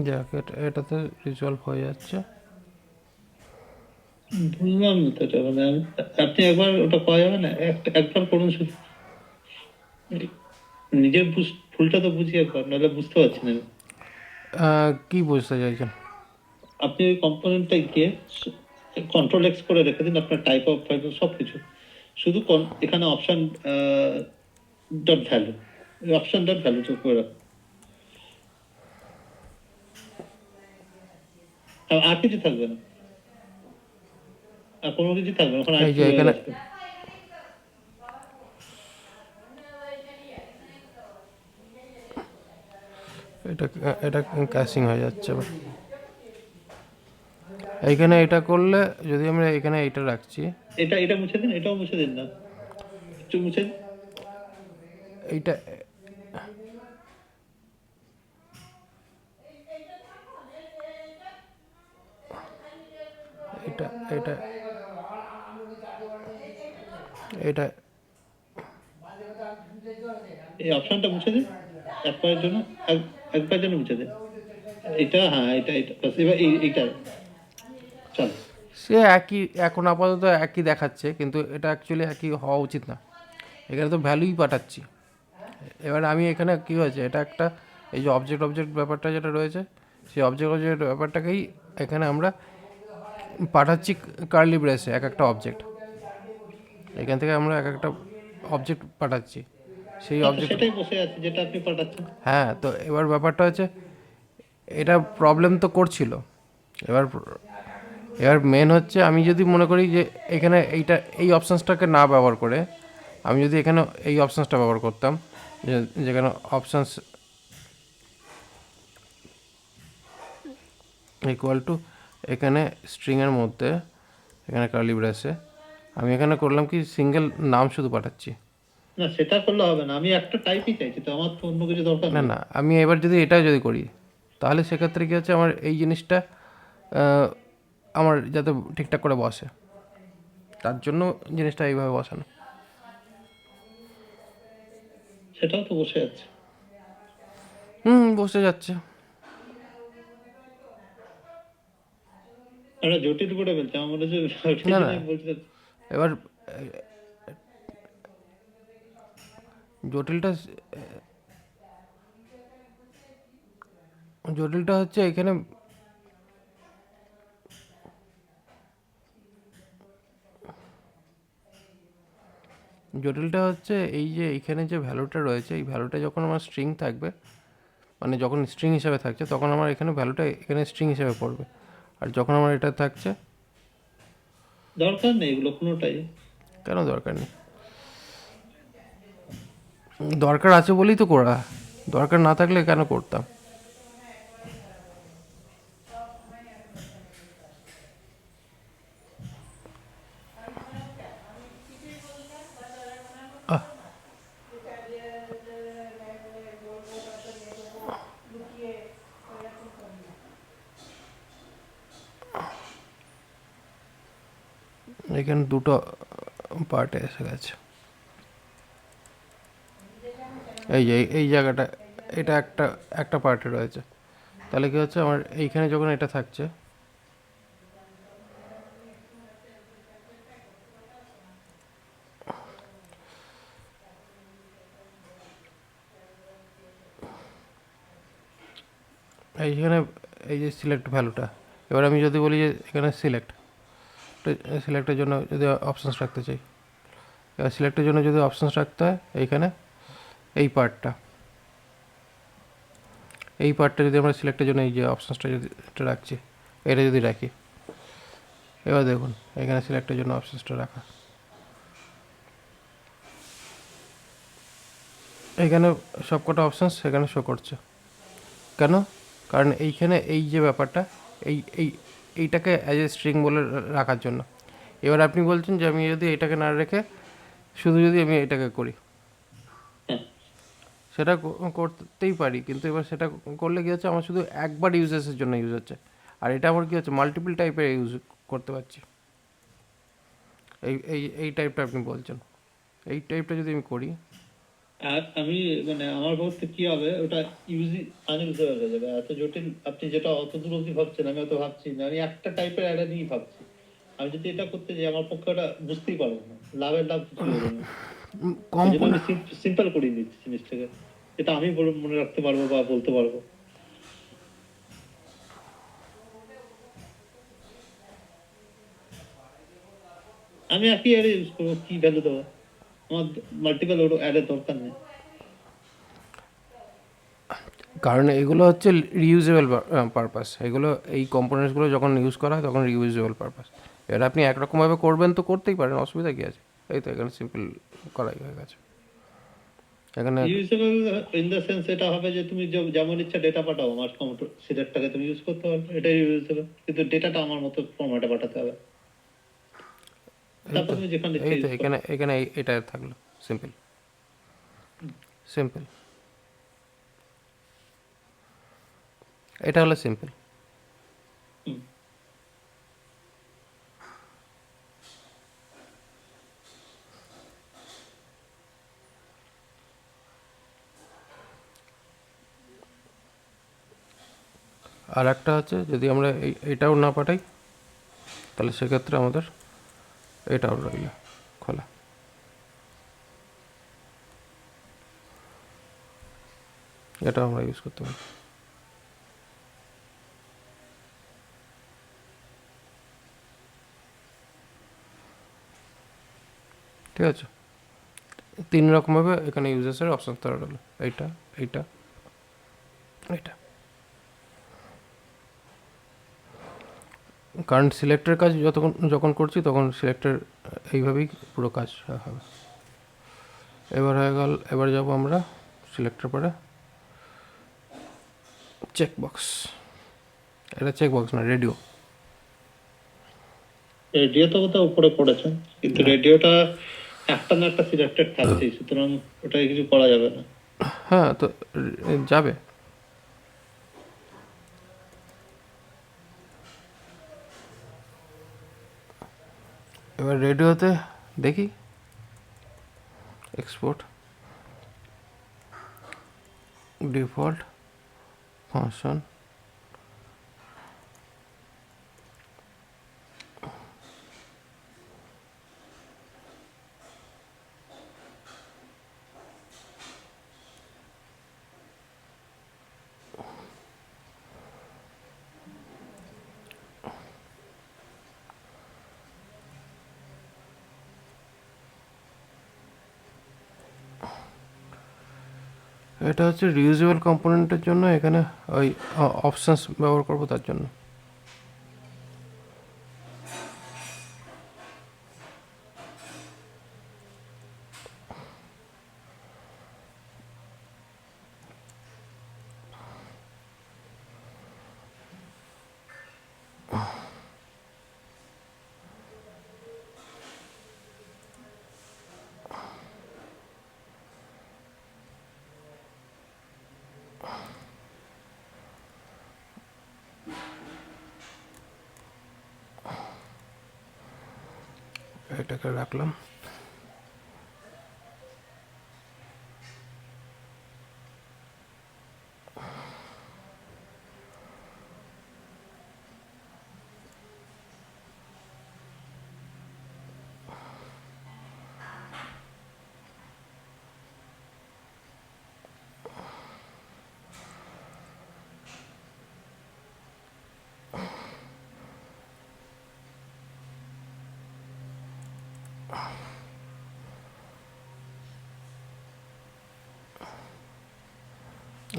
যাক, এটাতে রিজলভ হয়ে যাচ্ছে। বুঝলাম না তো এটা, মানে আপনি একবার ওটা করা যাবে না, একবার করুন শুধু, নিজের ভুলটা তো বুঝি একবার, নাহলে বুঝতে পারছি না আমি। কি বুঝতে চাইছেন? আপনি ওই কম্পোনেন্টটা গিয়ে কন্ট্রোল এক্স করে রেখে দিন, আপনার টাইপ অফ ফাইল সব কিছু, শুধু এখানে অপশন ডট ভ্যালু, ওই অপশন ডট ভ্যালু চুপ করে রাখুন, আর কিছু থাকবে না, আর কোনো কিছু থাকবে না, ওখানে এই যে এখানে এটা এটা ক্যাশিং হয়ে যাচ্ছে এবার। এইখানে এটা করলে যদি আমরা এখানে এটা রাখছি, এটা এটা মুছে দিন, এটাও মুছে দিন না, একটু মুছে দিন। এইটা এটা এটা এটা এই অপশনটা মুছে দিন একবারের জন্য, একবারের জন্য মুছে দিন এটা, হ্যাঁ এটা এটা বাস, এবার এইটা চল। সে একই, এখন আপাতত একই দেখাচ্ছে, কিন্তু এটা অ্যাকচুয়ালি একই হওয়া উচিত না। এখানে তো ভ্যালুই পাঠাচ্ছি। এবার আমি এখানে কী হয়েছে, এটা একটা এই যে অবজেক্ট অবজেক্ট ব্যাপারটা যেটা রয়েছে, সেই অবজেক্ট অবজেক্ট ব্যাপারটাকেই এখানে আমরা পাঠাচ্ছি কার্লি ব্রেসে এক একটা অবজেক্ট। এখান থেকে আমরা এক একটা অবজেক্ট পাঠাচ্ছি, সেই অবজেক্ট। সেটাই বসে আছে যেটা আপনি পাঠাচ্ছেন। হ্যাঁ, তো এবার ব্যাপারটা হচ্ছে এটা প্রবলেম তো করছিল। এবার এবার মেন হচ্ছে আমি যদি মনে করি যে এখানে এইটা এই অপশানসটাকে না ব্যবহার করে আমি যদি এখানে এই অপশানসটা ব্যবহার করতাম, যেখানে অপশানস ইকুয়াল টু এখানে স্ট্রিংয়ের মধ্যে এখানে কার্লি ব্রেসে আমি এখানে করলাম কি সিঙ্গেল নাম শুধু পাঠাচ্ছি। না সেটা করলে হবে না, আমি একটা টাইপই চাইছি, তো আমার তো অন্য কিছু দরকার না নেই। না, আমি এবার যদি এটা যদি করি তাহলে সেক্ষেত্রে কী হচ্ছে, আমার এই জিনিসটা আমার যাতে ঠিকঠাক করে বসে, তার জন্য জিনিসটা এইভাবে বসানো। সেটাও তো বসে আছে। বসে যাচ্ছে। একটা জটিল করে ফেলছে আমার মনে হচ্ছে, না না, বলতে এবার জটিলটা জটিলটা হচ্ছে এখানে জটিলটা হচ্ছে এই যে এইখানে যে ভ্যালুটা রয়েছে, এই ভ্যালুটা যখন আমার স্ট্রিং থাকবে, মানে যখন স্ট্রিং হিসাবে থাকছে তখন আমার এখানে ভ্যালুটা এখানে স্ট্রিং হিসাবে পড়বে, আর যখন আমার এটা থাকছে দরকার নেই এগুলো কোনোটাই। কেন দরকার নেই? দরকার আছে বলেই তো করা, দরকার না থাকলে কেন করতাম? আহ, এখানে দুটো পার্টে এসে গেছে। এই যে এই জায়গাটা, এটা একটা একটা পার্টে রয়েছে। তাহলে কি হচ্ছে, আমার এইখানে যখন এটা থাকছে, এইখানে এই যে সিলেক্ট ভ্যালুটা, এবার আমি যদি বলি যে এখানে সিলেক্টের জন্য যদি অপশানস রাখতে চাই, এবার সিলেক্টের জন্য যদি অপশানস রাখতে হয় এইখানে এই পার্টটা, এই পার্টটা যদি আমরা সিলেক্টের জন্য এই যে অপশানসটা যদি এটা রাখছি, এটা যদি রাখি, এবার দেখুন এখানে সিলেক্টের জন্য অপশানসটা রাখা, এখানে সব কটা অপশানস এখানে শো করছে। কেন? কারণ এইখানে এই যে ব্যাপারটা, এই এই এইটাকে অ্যাজ এ স্ট্রিং বলে রাখার জন্য। এবার আপনি বলছেন যে আমি যদি এটাকে না রেখে শুধু যদি আমি এটাকে করি, সেটা করতেই পারি, কিন্তু এবার সেটা করলে কী হচ্ছে, আমার শুধু একবার ইউজেসের জন্য ইউজ হচ্ছে, আর এটা আমার কী হচ্ছে মাল্টিপল টাইপের ইউজ করতে পারছি। এই এই এই টাইপটা আপনি বলছেন, এই টাইপটা যদি আমি করি, আর আমি মানে আমার বলতে কি হবে ওটা আনইউজেবল হয়ে যাবে, এত জটিল। আপনি যেটা অত দূর অব্দি ভাবছেন আমি অত ভাবছি না, আমি একটা টাইপের অ্যাড নিয়েই ভাবছি। আমি যদি এটা করতে যাই আমার পক্ষে ওটা বুঝতেই পারবো না, লাভের লাভ কিছু হবে না। ওই জন্য আমি কম্পোনেন্ট সিম্পল করিয়ে দিচ্ছি জিনিসটাকে, এটা আমি মনে রাখতে পারবো বা বলতে পারবো। আমি একই অ্যাড ইউজ করবো, কি ভ্যালু দেবো, আমার মাল্টিপল অ্যাডের দরকার নেই। কারণ এগুলো হচ্ছে রিউজেবল পারপাস, এগুলো এই কম্পোনেন্টসগুলো যখন ইউজ করা হয় তখন রিউজেবল পারপাস। এবার আপনি একরকমভাবে করবেন তো করতেই পারেন, অসুবিধা কী আছে? এই তো এখানে সিম্পল করাই হয়ে গেছে এখানে। ইউজেবল ইন দ্য সেন্স এটা হবে যে তুমি যেমন ইচ্ছা ডেটা পাঠাও, আমার সিলেক্টটাকে তুমি ইউজ করতে পারবে, এটাই ইউজেবল। কিন্তু ডেটাটা আমার মতো ফরম্যাটে পাঠাতে হবে, এই তারপর তো তুমি যেখানে ইচ্ছা এই তো ইউজ করো। এখানে এখানে এটা থাকলো সিম্পল সিম্পল, এটা হলো সিম্পল। হুম। আর একটা হচ্ছে যদি আমরা এটাও না পাঠাই তাহলে সেক্ষেত্রে আমাদের এটাও রইল খোলা। এটা আমরা ইউজ করতে পারি। ঠিক আছে, তিন রকমভাবে এখানে ইউজেসের অপশান তারা রইল, এইটা এইটা এইটা। কারণ সিলেক্টের কাজ যখন করছি তখন সিলেক্টের এইভাবেই পুরো কাজ হবে। এবার হয়ে গেল, এবার যাবো আমরা সিলেক্টের পরে চেকবক্স। এটা চেকবক্স না, রেডিও। রেডিও তো কোথাও উপরে পড়েছে, কিন্তু রেডিওটা একটা না একটা সিলেক্টেড থাকছেই, সুতরাং ওটা কিছু করা যাবে না। হ্যাঁ তো যাবে। এবার রেডিওতে দেখি এক্সপোর্ট ডিফল্ট ফাংশন, এটা হচ্ছে রিউজেবল কম্পোনেন্টের জন্য, এখানে ওই অপশানস ব্যবহার করবো তার জন্য। এটাকে রাখলাম।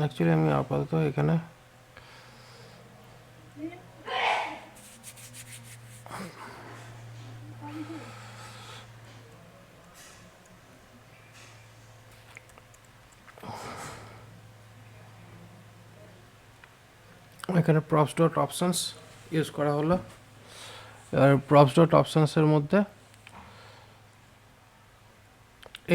অ্যাকচুয়ালি আমি আপাতত এখানে এখানে প্রপস ডট অপশানস ইউজ করা হলো। আর প্রপস ডট অপশানসের মধ্যে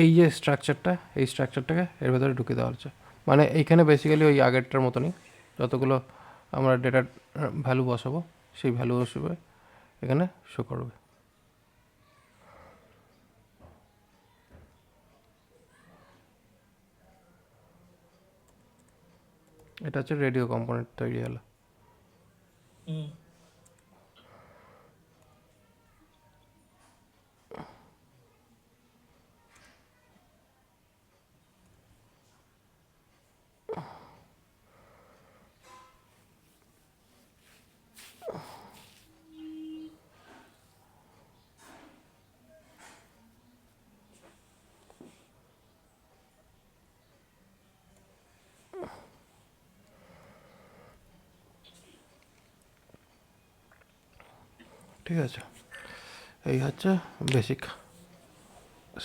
এই যে স্ট্রাকচারটা, এই স্ট্রাকচারটাকে এর ভেতরে ঢুকে দেওয়া হচ্ছে। মানে এইখানে বেসিক্যালি ওই আগেরটার মতনই যতগুলো আমরা ডেটার ভ্যালু বসাবো সেই ভ্যালু হিসেবে এখানে শো করবে। এটা হচ্ছে রেডিও কম্পোনেন্ট তৈরি হলো। হুম। ঠিক আছে, এই হচ্ছে বেসিক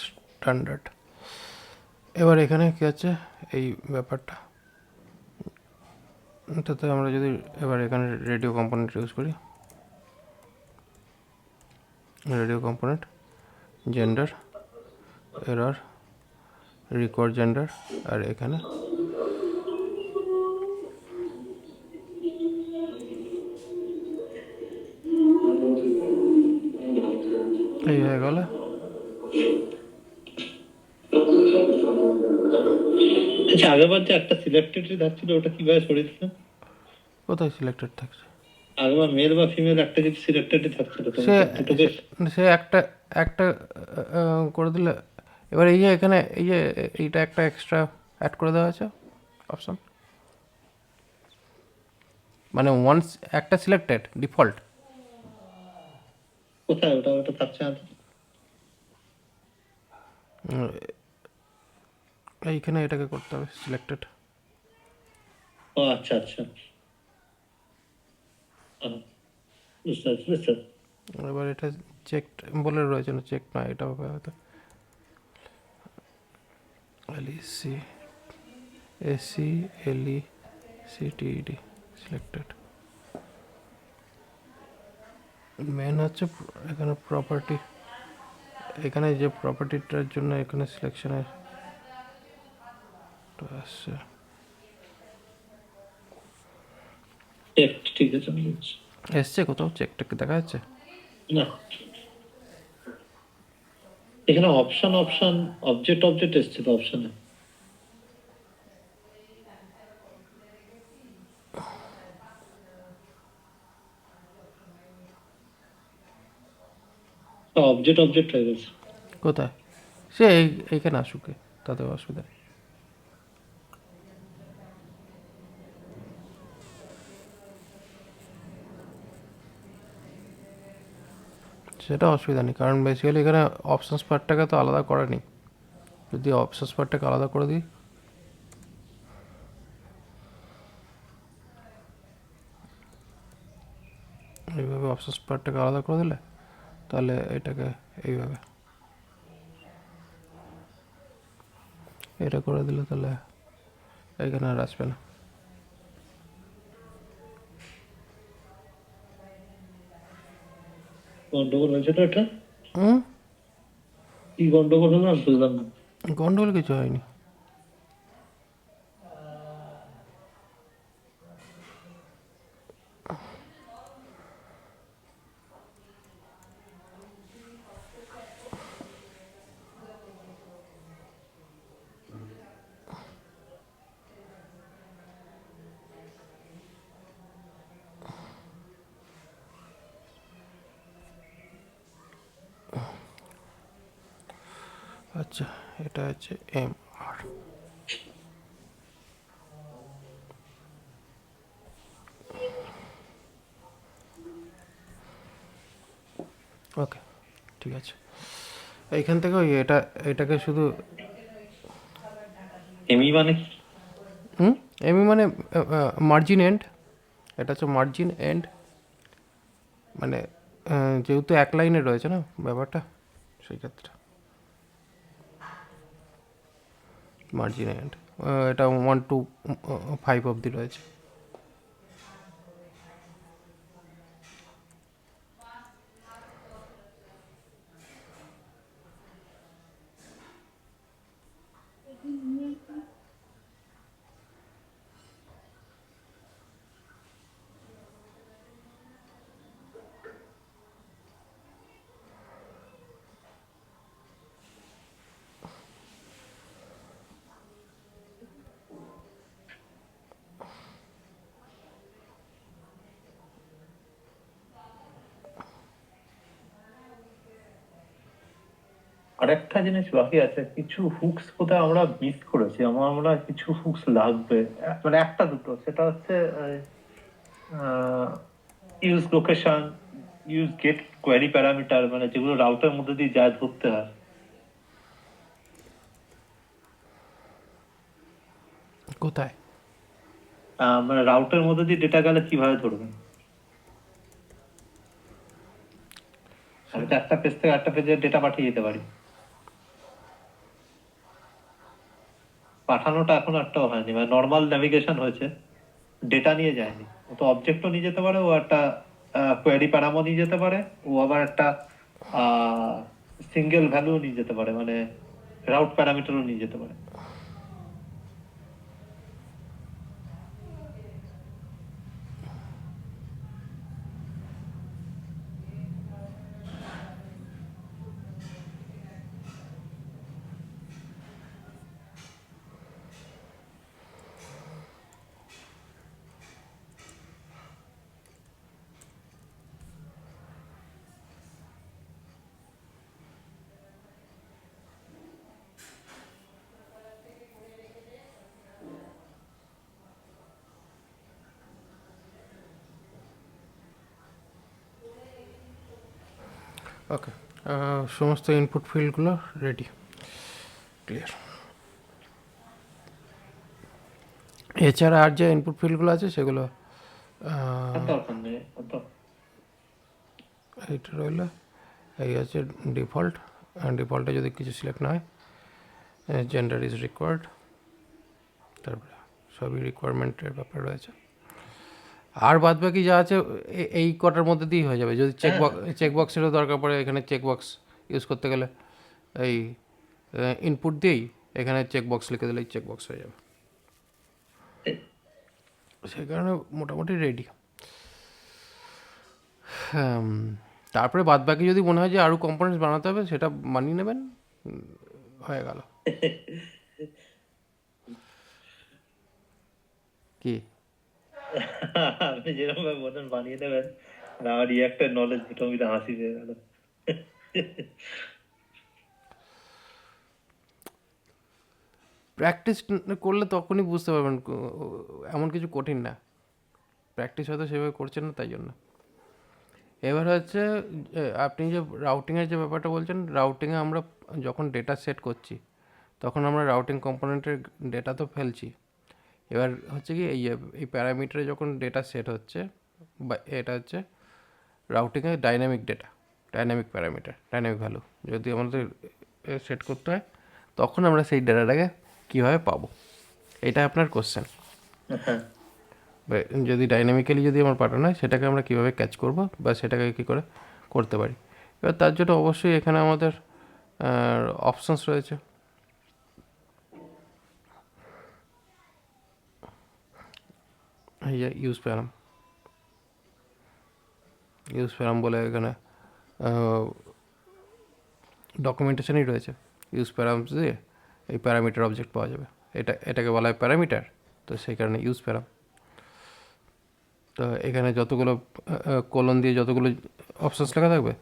স্ট্যান্ডার্ড। এবার এখানে কী হচ্ছে এই ব্যাপারটা, তাতে আমরা যদি এবার এখানে রেডিও কম্পোনেন্ট ইউজ করি, radio component gender error required gender, আর এখানে এই হয়ে গেল। আচ্ছা, আগেরবার যে একটা সিলেক্টেড থাকছিল ওটা কিভাবে সরিয়ে দিলেন? কোথায় সিলেক্টেড থাকছে? আগেরবার মেল বা ফিমেল একটা যদি সিলেক্টেড থাকছিল তো সে দুটোকে সে একটা একটা করে দিলে, এবার এই যে এখানে এই যে এইটা একটা এক্সট্রা অ্যাড করে দেওয়া আছে অপশন, মানে ওয়ান্স একটা সিলেক্টেড ডিফল্ট। কোথায় ওটা ওটা থাকছে না তো? এইখানে এটাকে করতে হবে সিলেক্টেড। ও আচ্ছা আচ্ছা, বুঝতে পারছি বুঝতে পারছি। এবার এটা চেক বলে রয়েছে না, চেক না, এটা হবে হয়তো এলইসি এসি এলই সিটিডি সিলেক্টেড। মেন হচ্ছে এখানে প্রপার্টি, এখানে যে প্রপার্টিটার জন্য এখানে সিলেকশনের আসছে। ঠিক আছে, আমি বুঝছি। এসছে কোথাও চেকটাকে দেখা যাচ্ছে? না, এখানে অপশন অপশন অবজেক্ট অবজেক্ট এসছে তো অপশনে। অবজেক্ট অবজেক্ট হয়ে গেছে। কোথায়? সে এইখানে আসুক, তাতে অসুবিধা নেই। সেটা অসুবিধা নেই, কারণ বেসিক্যালি এখানে অপশানস পার্টটাকে তো আলাদা করেনি। যদি অপশানস পার্টটাকে আলাদা করে দিই, এইভাবে অপশানস পার্টটাকে আলাদা করে দিলে, তাহলে এটাকে এইভাবে এটা করে দিলে, তাহলে এখানে আর আসবে না। গন্ডগোল হয়েছে তো এটা? হুম, কি গন্ডগোল হলো আমি বুঝলাম না। গন্ডগোল কিছু হয়নি। আচ্ছা, এটা হচ্ছে এম আর। ওকে, ঠিক আছে। এইখান থেকে ওই এটাকে শুধু এমই মানে কি? এমই মানে মার্জিন এন্ড, এটা হচ্ছে মার্জিন এন্ড, মানে যেহেতু এক লাইনে রয়েছে না ব্যাপারটা, সেই ক্ষেত্রে মার্জিন এন্ড এটা 1 to 5 অবধি রয়েছে। আরেকটা জিনিস বাকি আছে, কিছু হুকস কোথায় আমরা মিস করেছি, আমরা কিছু হুকস লাগবে, মানে একটা দুটো, সেটা হচ্ছে use location, use get query parameter, মানে যেগুলো রাউটার মধ্যে দিয়ে যায় ধরতে হয়। কোথায়? মানে রাউটার মধ্যে দিয়ে ডেটা গেলে কিভাবে ধরবেন? আমি তো একটা পেজ থেকে একটা পেজে ডেটা পাঠিয়ে দিতে পারি, পাঠানোটা এখন একটাও হয়নি, মানে নর্মাল ন্যাভিগেশন হয়েছে, ডেটা নিয়ে যায়নি। ও তো অবজেক্টও নিয়ে যেতে পারে, ও একটা কোয়ারি প্যারামো নিয়ে যেতে পারে, ও আবার একটা সিঙ্গেল ভ্যালু নিয়ে যেতে পারে, মানে রাউট প্যারামিটারও নিয়ে যেতে পারে। ওকে, সমস্ত ইনপুট ফিল্ডগুলো রেডি, ক্লিয়ার। এছাড়া আর যে ইনপুট ফিল্ডগুলো আছে সেগুলো দরকার নেই অত। এইটা রইলো। এই আছে ডিফল্ট, ডিফল্টে যদি কিছু সিলেক্ট না হয়, জেন্ডার ইজ রিকোয়ার্ড, তারপরে সবই রিকোয়ারমেন্টের ব্যাপার রয়েছে। আর বাদ বাকি যা আছে এই কটার মধ্যে দিয়েই হয়ে যাবে। যদি চেকবক্সেরও দরকার পড়ে, এখানে চেকবক্স ইউজ করতে গেলে এই ইনপুট দিয়েই এখানে চেকবক্স লিখে দিলেই চেকবক্স হয়ে যাবে। সেই কারণে মোটামুটি রেডি। তারপরে বাদ বাকি যদি মনে হয় যে আরও কম্পোনেন্টস বানাতে হবে, সেটা বানিয়ে নেবেন, হয়ে গেল। কি আপনি যেরকম ভাবে বলেন বানিয়ে নেবেন, আমার রিয়াক্টের নলেজ মোটামুটি হাসি পেয়ে গেল। প্র্যাকটিস করলে তখনই বুঝতে পারবেন, এমন কিছু কঠিন না। প্র্যাকটিস হয়তো সেভাবে করছেন না, তাই জন্য। এবার হচ্ছে আপনি যে রাউটিংয়ের যে ব্যাপারটা বলছেন, রাউটিংয়ে আমরা যখন ডেটা সেট করছি, তখন আমরা রাউটিং কম্পোনেন্টের ডেটা তো ফেলছি। এবার হচ্ছে কি, এই প্যারামিটারে যখন ডেটা সেট হচ্ছে, বা এটা হচ্ছে রাউটিংয়ে dynamic data, dynamic parameter, dynamic value যদি আমাদের সেট করতে হয়, তখন আমরা সেই ডেটাটাকে কীভাবে পাবো, এটা আপনার কোশ্চেন। যদি ডাইনামিক্যালি যদি আমার পাঠানো হয়, সেটাকে আমরা কীভাবে ক্যাচ করব, বা সেটাকে কী করে করতে পারি। এবার তার জন্য অবশ্যই এখানে আমাদের অপশানস রয়েছে। এই যে ইউজ প্যারাম বলে এখানে ডকুমেন্টেশনই রয়েছে। ইউজ প্যারামস দিয়ে এই প্যারামিটার অবজেক্ট পাওয়া যাবে, এটাকে বলা হয় প্যারামিটার, তো সেই কারণে ইউজ প্যারাম। তো এখানে যতগুলো কোলন দিয়ে যতগুলো অপশানস লেখা থাকবে,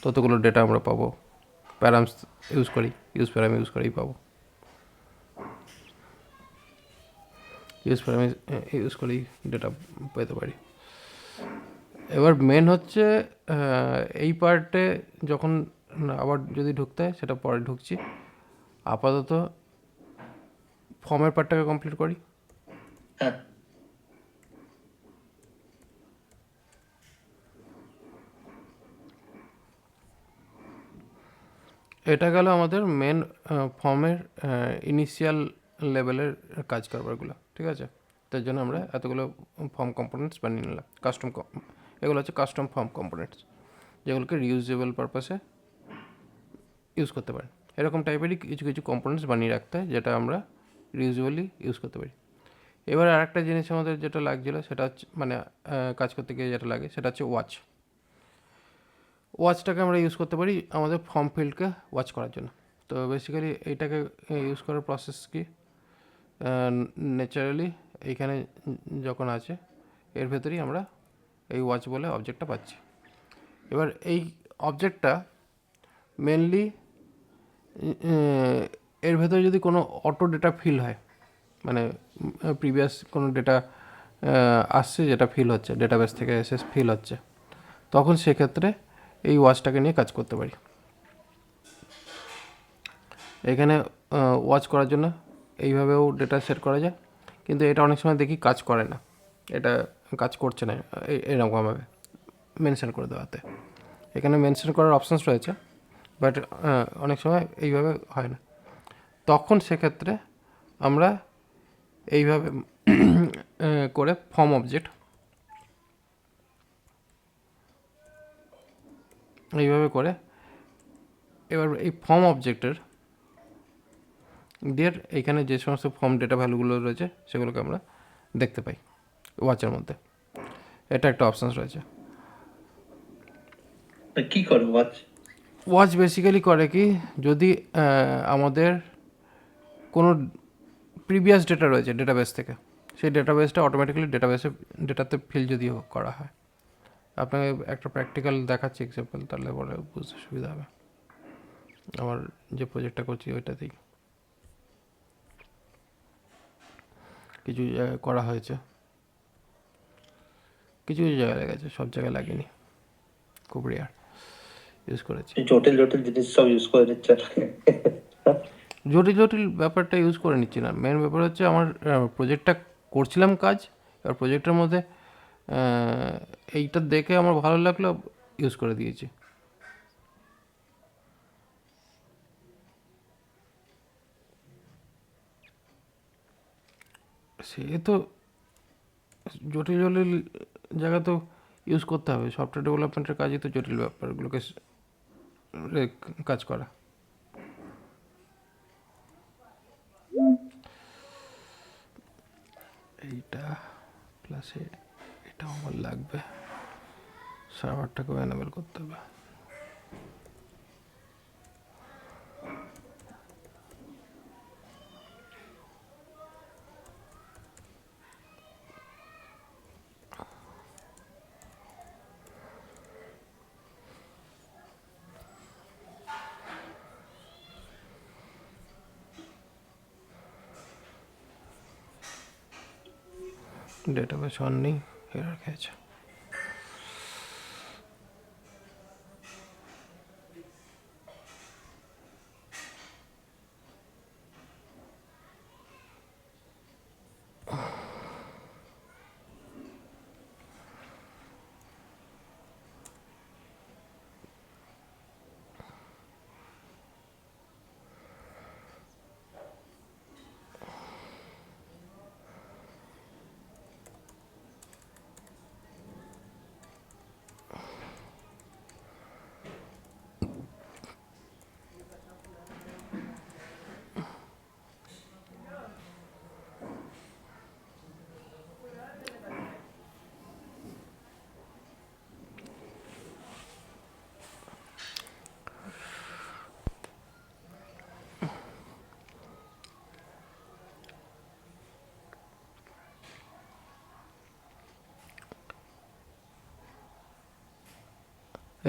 ততগুলো ডেটা আমরা পাবো, প্যারামস ইউজ প্যারাম ইউজ করেই পাবো, প্যারাম ইউজ করেই ডেটা পেতে পারি। এবার মেন হচ্ছে এই পার্টে যখন আবার যদি ঢুকতে হয়, সেটা পরে ঢুকছি। আপাতত ফর্মের পার্টটাকে কমপ্লিট করি। এটা গেল আমাদের মেন ফর্মের ইনিশিয়াল লেভেলের কাজ কারবারগুলো, ঠিক আছে। তার জন্য আমরা এতগুলো ফর্ম কম্পোনেন্টস বানিয়ে নিলাম। এগুলো হচ্ছে কাস্টম ফর্ম কম্পোনেন্টস, যেগুলোকে রিউজেবল পারপাসে ইউজ করতে পারেন। এরকম টাইপেরই কিছু কিছু কম্পোনেন্টস বানিয়ে রাখতে হয়, যেটা আমরা রিউজেবলি ইউজ করতে পারি। এবার আরেকটা জিনিস আমাদের যেটা লাগছিলো, সেটা হচ্ছে মানে কাজ করতে গিয়ে যেটা লাগে, সেটা হচ্ছে ওয়াচটাকে আমরা ইউজ করতে পারি আমাদের ফর্ম ফিল্ডকে ওয়াচ করার জন্য। তো বেসিক্যালি এইটাকে ইউজ করার প্রসেস কি, ন্যাচারালি এইখানে যখন আছে, এর ভেতরেই আমরা এই ওয়াচ বলে অবজেক্টটা পাচ্ছি। এবার এই অবজেক্টটা মেনলি এর ভেতরে যদি কোনো অটো ডেটা ফিল হয়, মানে প্রিভিয়াস কোনো ডেটা আসছে যেটা ফিল হচ্ছে, ডেটাবেস থেকে এসে ফিল হচ্ছে, তখন সেক্ষেত্রে এই ওয়াচটাকে নিয়ে কাজ করতে পারি। এখানে ওয়াচ করার জন্য এইভাবেও ডেটা সেট করা যায়, কিন্তু এটা অনেক সময় দেখি কাজ করে না, এটা কাজ করছে না এরকমভাবে মেনশন করে দেওয়াতে। এখানে মেনশন করার অপশানস রয়েছে, বাট অনেক সময় এইভাবে হয় না। তখন সেক্ষেত্রে আমরা এইভাবে করে ফর্ম অবজেক্ট এইভাবে করে এবার এই ফর্ম অবজেক্টের দিয়ে এইখানে যে সমস্ত ফর্ম ডেটা ভ্যালুগুলো রয়েছে সেগুলোকে আমরা দেখতে পাই ওয়াচের মধ্যে। এটা একটা অপশানস রয়েছে। কি করে ওয়াচ বেসিক্যালি করে কি, যদি আমাদের কোনো প্রিভিয়াস ডেটা রয়েছে ডেটাবেস থেকে, সেই ডেটাবেসটা অটোমেটিক্যালি ডেটাতে ফিল যদি করা হয়। আপনাকে একটা প্র্যাকটিক্যাল দেখাচ্ছি এক্সাম্পল, তাহলে পরে বুঝতে সুবিধা হবে। আমার যে প্রজেক্টটা করছি ওইটাতেই কিছু জায়গায় করা হয়েছে, কিছু কিছু জায়গায় লেগেছে, সব জায়গায় লাগেনি, খুব রেয়ার ইউজ করেছি। জটিল জটিল জিনিস সব ইউজ করে নিচ্ছে। জটিল জটিল ব্যাপারটা ইউজ করে নিচ্ছি না, মেন ব্যাপার হচ্ছে আমার প্রজেক্টটা করছিলাম কাজ, এবার প্রজেক্টের মধ্যে এইটা দেখে আমার ভালো লাগলো, ইউজ করে দিয়েছি। সে তো জটিল জটিল জায়গা তো ইউজ করতে হবে, সফটওয়্যার ডেভেলপমেন্টের কাজই তো জটিল ব্যাপারগুলোকে কাজ করা। এইটা প্লাস এটা আমার লাগবে, সার্ভারটাকেও এনেবল করতে হবে। ডেটাবেস অন নেই, এরর খেয়েছে।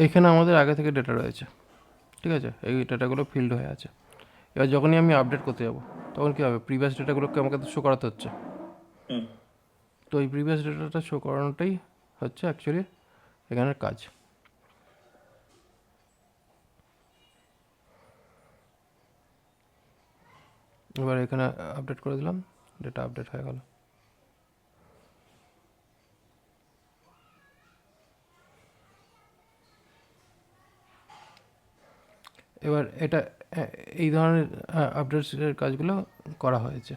এইখানে আমাদের আগে থেকে ডেটা রয়েছে, ঠিক আছে, এই ডেটাগুলো ফিল্ড হয়ে আছে। এবার যখনই আমি আপডেট করতে যাব তখন কী হবে, প্রিভিয়াস ডেটাগুলোকে আমাকে তো শো করাতে হচ্ছে। তো এই প্রিভিয়াস ডেটাটা শো করানোটাই হচ্ছে অ্যাকচুয়ালি এখানের কাজ। এবার এখানে আপডেট করে দিলাম, ডেটা আপডেট হয়ে গেল। এবার এটা এই ধরনের আপডেটসের কাজগুলো করা হয়েছে।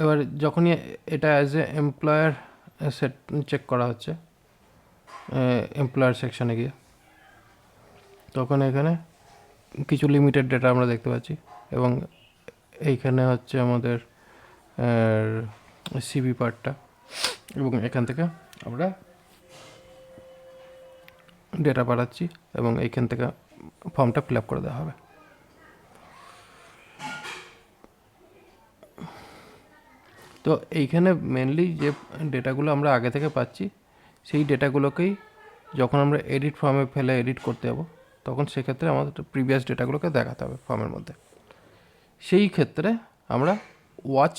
এবার যখনই এটা as a employer set check করা হচ্ছে এমপ্লয়ার সেকশানে গিয়ে, তখন এখানে কিছু লিমিটেড ডেটা আমরা দেখতে পাচ্ছি, এবং এইখানে হচ্ছে আমাদের সিভি পার্টটা, এবং এখান থেকে আমরা ডেটা পাঠাচ্ছি এবং এইখান থেকে ফর্মটা ফিল আপ করে দেওয়া হবে। তো এইখানে মেনলি যে ডেটাগুলো আমরা আগে থেকে পাচ্ছি সেই ডেটাগুলোকেই যখন আমরা এডিট ফর্মে ফেলে এডিট করতে যাবো তখন সেক্ষেত্রে আমাদের প্রিভিয়াস ডেটাগুলোকে দেখাতে হবে ফর্মের মধ্যে। সেই ক্ষেত্রে আমরা ওয়াচ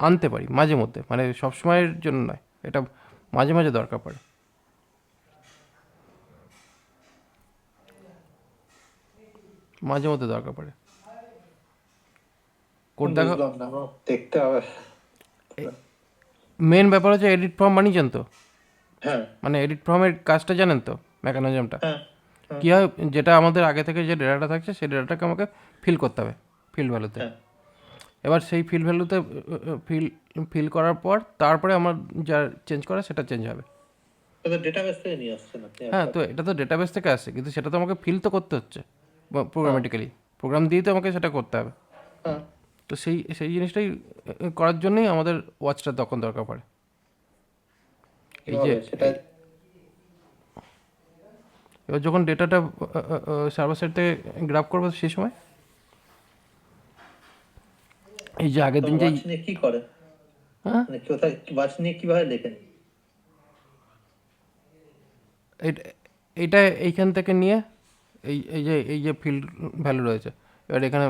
আনতে পারি মাঝে মধ্যে, মানে সবসময়ের জন্য নয়, এটা মাঝে মাঝে দরকার পড়ে। মাঝে মধ্যে দরকার পড়ে কোড দেখা। বুঝলাম না, আমার দেখতে হবে। মেন ব্যাপার হচ্ছে এডিট ফর্ম বানিয়েছেন তো, হ্যাঁ মানে এডিট ফর্মের কাজটা জানেন তো, মেকানিজমটা হ্যাঁ কী হয়, যেটা আমাদের আগে থেকে যে ডেটাটা থাকছে সেই ডেটাটাকে আমাকে ফিল করতে হবে ফিল্ড ভ্যালুতে। হ্যাঁ। এবার সেই ফিল্ড ভ্যালুতে ফিল করার পর তারপরে আমার যা চেঞ্জ করা সেটা চেঞ্জ হবে। ডেটাবেস থেকে নিয়ে আসছেন আপনি? হ্যাঁ, তো এটা তো ডেটাবেস থেকে আসছে, কিন্তু সেটা তো আমাকে ফিল তো করতে হচ্ছে প্রোগ্রামেটিক্যালি, প্রোগ্রাম দিয়েই তো আমাকে সেটা করতে হবে। হ্যাঁ। তো সেই সেই জিনিসটাই করার জন্যই আমাদের ওয়াচটা তখন দরকার পড়ে। এই যে সেটা এবার যখন ডেটাটা সার্ভার সাইড থেকে গ্রাব করবো সেই সময় এই যে আগের দিন যে ওয়াচ নিয়ে কি করে? হ্যাঁ, মানে কোথায় ওয়াচ নিয়ে কিভাবে লেখেন? এইটা এইখান থেকে নিয়ে এই যে ফিল্ড ভ্যালু রয়েছে, এবার এখানে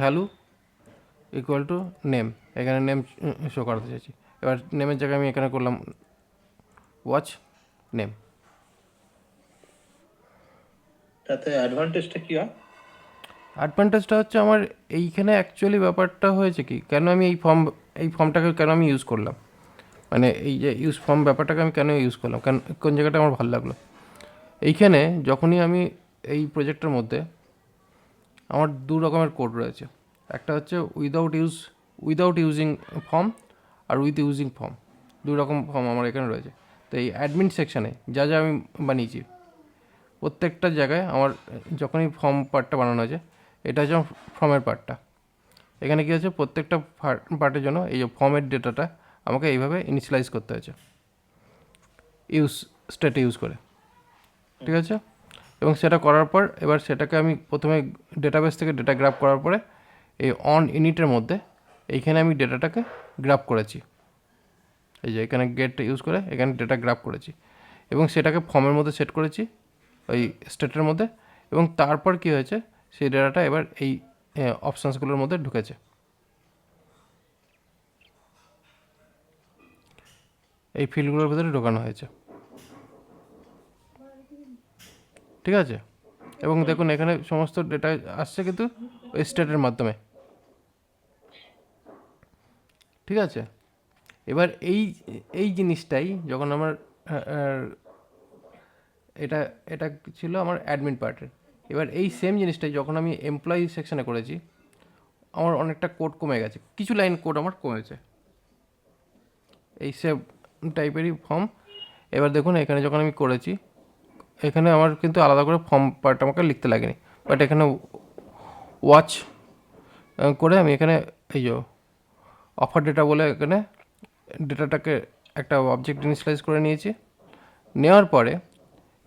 ভ্যালু ইকুয়াল টু নেম, এখানে নেম শো করাতে চাইছি। এবার নেমের জায়গায় আমি এখানে করলাম ওয়াচ নেম। তাতে অ্যাডভান্টেজটা কি হয়? অ্যাডভান্টেজটা হচ্ছে আমার এইখানে অ্যাকচুয়ালি ব্যাপারটা হয়েছে কি, কেন আমি এই ফর্মটাকে কেন আমি ইউজ করলাম, মানে এই যে ইউজ ফর্ম ব্যাপারটাকে আমি কেন ইউজ করলাম, কোন জায়গাটা আমার ভালো লাগলো। এইখানে যখনই আমি এই প্রজেক্টের মধ্যে আমার দু রকমের কোড রয়েছে, একটা হচ্ছে উইদাউট ইউজিং ফর্ম আর উইথ ইউজিং ফর্ম, দুই রকম ফর্ম আমার এখানে রয়েছে। তো এই অ্যাডমিন সেকশানে যা যা আমি বানিয়েছি প্রত্যেকটা জায়গায় আমার যখনই ফর্ম পার্টটা বানানো হয়েছে, এটা হচ্ছে ফর্মের পার্টটা। এখানে কী হচ্ছে, প্রত্যেকটা পার্টের জন্য এই যে ফর্মের ডেটাটা আমাকে এইভাবে ইনিশিয়ালাইজ করতে হয়েছে স্টেটে ইউজ করে, ঠিক আছে। এবং সেটা করার পর এবার সেটাকে আমি প্রথমে ডেটাবেস থেকে ডেটা গ্রাব করার পরে এই অন ইনিটের মধ্যে এইখানে আমি ডেটাটাকে গ্রাব করেছি, এই যে এখানে গেট ইউজ করে এখানে ডেটা গ্রাব করেছি এবং সেটাকে ফর্মের মধ্যে সেট করেছি ওই স্টেটের মধ্যে। এবং তারপর কী হয়েছে, সেই ডেটাটা এবার এই অপশানসগুলোর মধ্যে ঢুকেছে। এই ফিল্ডগুলোর ভিতরে ঢোকানো হয়েছে, ঠিক আছে। এবং দেখুন এখানে সমস্ত ডেটা আসছে কিন্তু ওই স্টেটের মাধ্যমে, ঠিক আছে। এবার এই জিনিসটাই যখন আমার এটা এটা ছিল আমার অ্যাডমিন পার্টের। এবার এই সেম জিনিসটাই যখন আমি এমপ্লয়ি সেকশানে করেছি, আমার অনেকটা কোড কমে গেছে, কিছু লাইন কোড আমার কমেছে, এই সেম টাইপেরই ফর্ম। এবার দেখুন এখানে যখন আমি করেছি, এখানে আমার কিন্তু আলাদা করে ফর্ম পার্ট আমাকে লিখতে লাগেনি, বাট এখানে ওয়াচ করে আমি এখানে এই যে অফার ডেটা বলে এখানে ডেটাটাকে একটা অবজেক্ট ইনিশিয়ালাইজ করে নিয়েছি। নেওয়ার পরে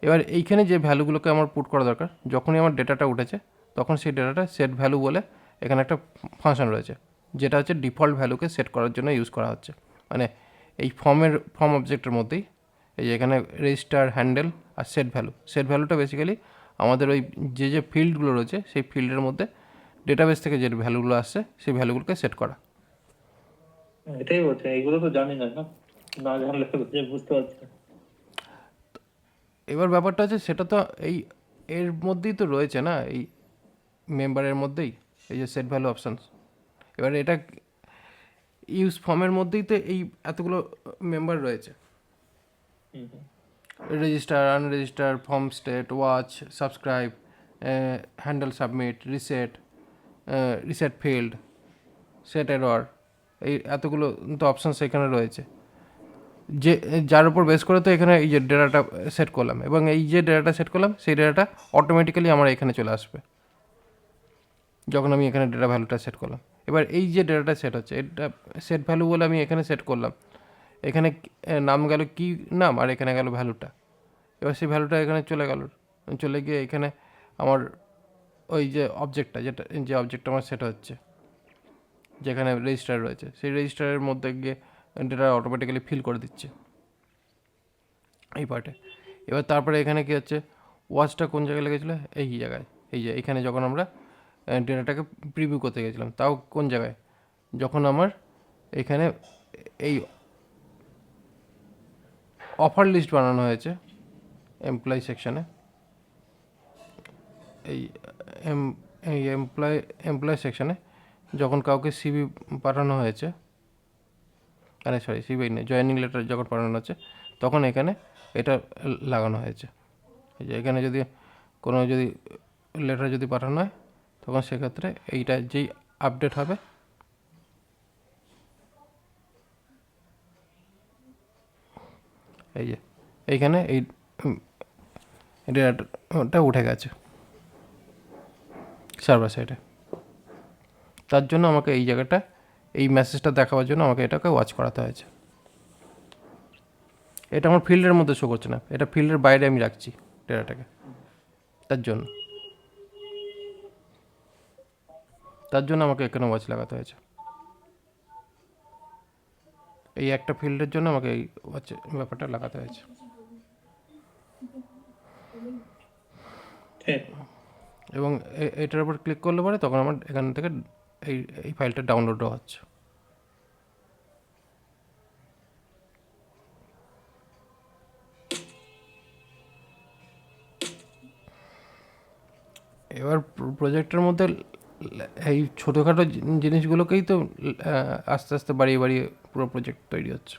এবার এইখানে যে ভ্যালুগুলোকে আমার পুট করা দরকার, যখনই আমার ডেটাটা উঠেছে তখন সেই ডেটাটা সেট ভ্যালু বলে এখানে একটা ফাংশন রয়েছে, যেটা হচ্ছে ডিফল্ট ভ্যালুকে সেট করার জন্য ইউজ করা হচ্ছে। মানে এই ফর্ম অবজেক্টের মধ্যেই এই যে এখানে রেজিস্টার, হ্যান্ডেল আর সেট ভ্যালুটা বেসিক্যালি আমাদের ওই যে ফিল্ডগুলো রয়েছে সেই ফিল্ডের মধ্যে ডেটাবেস থেকে যে ভ্যালুগুলো আসছে সেই ভ্যালুগুলোকে সেট করা। এটাই বলছে, এইগুলো তো জানি না, না জানলে বুঝতে পারছি না। এবার ব্যাপারটা হচ্ছে সেটা তো এর মধ্যেই তো রয়েছে না, এই মেম্বারের মধ্যেই এই যে সেট ভ্যালু অপশানস। এবার এটা ইউজ ফর্মের মধ্যেই তো এই এতগুলো মেম্বার রয়েছে, register, unregister, form state, watch, subscribe, handle, submit, reset field, set error, এই এতগুলো তো অপশানস এখানে রয়েছে, যে যার উপর বেস করে তো এখানে এই যে ডেটাটা সেট করলাম, এবং এই যে ডেটাটা সেট করলাম সেই ডেটাটা অটোমেটিক্যালি আমার এখানে চলে আসবে যখন আমি এখানে ডেটা ভ্যালুটা সেট করলাম। এবার এই যে ডেটাটা সেট হচ্ছে, এটা সেট ভ্যালু বলে আমি এখানে সেট করলাম, এখানে নাম গেল কি নাম আর এখানে গেল ভ্যালুটা। এবার সেই ভ্যালুটা এখানে চলে গিয়ে এখানে আমার ওই যে অবজেক্টটা যে অবজেক্টটা আমার সেট হচ্ছে, যেখানে রেজিস্টার রয়েছে সেই রেজিস্টারের মধ্যে গিয়ে ডেটা অটোমেটিক্যালি ফিল করে দিচ্ছে এই পার্টে। এবার তারপরে এখানে কী হচ্ছে, ওয়াচটা কোন জায়গায় লেগেছিলো, এই জায়গায়, এই যে এখানে যখন আমরা ডেটাটাকে প্রিভিউ করতে গেছিলাম, তাও কোন জায়গায়, যখন আমার এখানে এই অফার লিস্ট বানানো হয়েছে এমপ্লয়ি সেকশানে, এই এই এমপ্লয় সেকশানে যখন কাউকে সিভি পাঠানো হয়েছে, আরে সরি সিভি নেই, জয়েনিং লেটার যখন পাঠানো হচ্ছে, তখন এখানে এটা লাগানো হয়েছে। এই যে এখানে যদি কোনো যদি লেটার যদি পাঠানো হয়, তখন সেক্ষেত্রে এইটা যেই আপডেট হবে, এই যে এইখানে এই ডেটাটা উঠে গেছে সার্ভার সাইডে। তার জন্য আমাকে এই জায়গাটা, এই মেসেজটা দেখাবার জন্য আমাকে এটাকে ওয়াচ করাতে হয়েছে। এটা আমার ফিল্ডের মধ্যে শো করছে না, এটা ফিল্ডের বাইরে আমি রাখছি ডেটাটাকে, তার জন্য আমাকে এখানে ওয়াচ লাগাতে হয়েছে। এই একটা ফিল্ডের জন্য আমাকে এই ওয়াচ ব্যাপারটা লাগাতে হয়েছে। এবং এটার উপর ক্লিক করলে পরে তখন আমার এখান থেকে এই ফাইলটা ডাউনলোডও হচ্ছে। এবার প্রজেক্টের মধ্যে এই ছোটোখাটো জিনিসগুলোকেই তো আস্তে আস্তে বাড়িয়ে বাড়িয়ে পুরো প্রজেক্ট তৈরি হচ্ছে।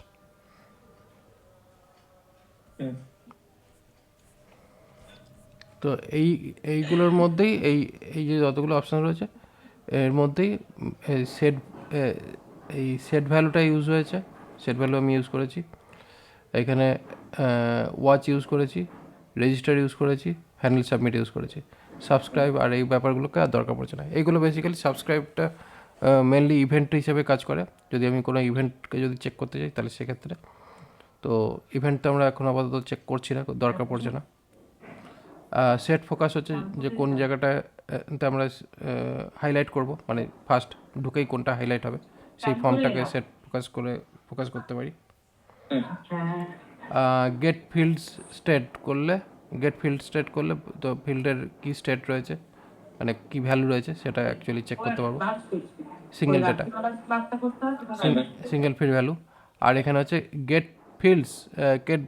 তো এইগুলোর মধ্যেই এই যে যতগুলো অপশান রয়েছে এর মধ্যেই সেট এই সেট ভ্যালুটা ইউজ হয়েছে। সেট ভ্যালু আমি ইউজ করেছি এখানে, ওয়াচ ইউজ করেছি, রেজিস্টার ইউজ করেছি, হ্যান্ডেল সাবমিট ইউজ করেছি। সাবস্ক্রাইব আর এই ব্যাপারগুলোকে আর দরকার পড়ছে না। এইগুলো বেসিক্যালি সাবস্ক্রাইবটা মেনলি ইভেন্ট হিসেবে কাজ করে। যদি আমি কোনো ইভেন্টকে যদি চেক করতে চাই তাহলে সেক্ষেত্রে, তো ইভেন্ট তো আমরা এখন আপাতত চেক করছি না, দরকার পড়ছে না। সেট ফোকাস হচ্ছে যে কোন জায়গাটায় আমরা হাইলাইট করব, মানে ফার্স্ট ঢুকেই কোনটা হাইলাইট হবে সেই ফর্মটাকে সেট ফোকাস করতে পারি। গেট ফিল্ড স্টেট করলে তো ফিল্ডের কী স্টেট রয়েছে, মানে কী ভ্যালু রয়েছে সেটা অ্যাকচুয়ালি চেক করতে পারবো, single data, single field value. আর এখানে হচ্ছে গেট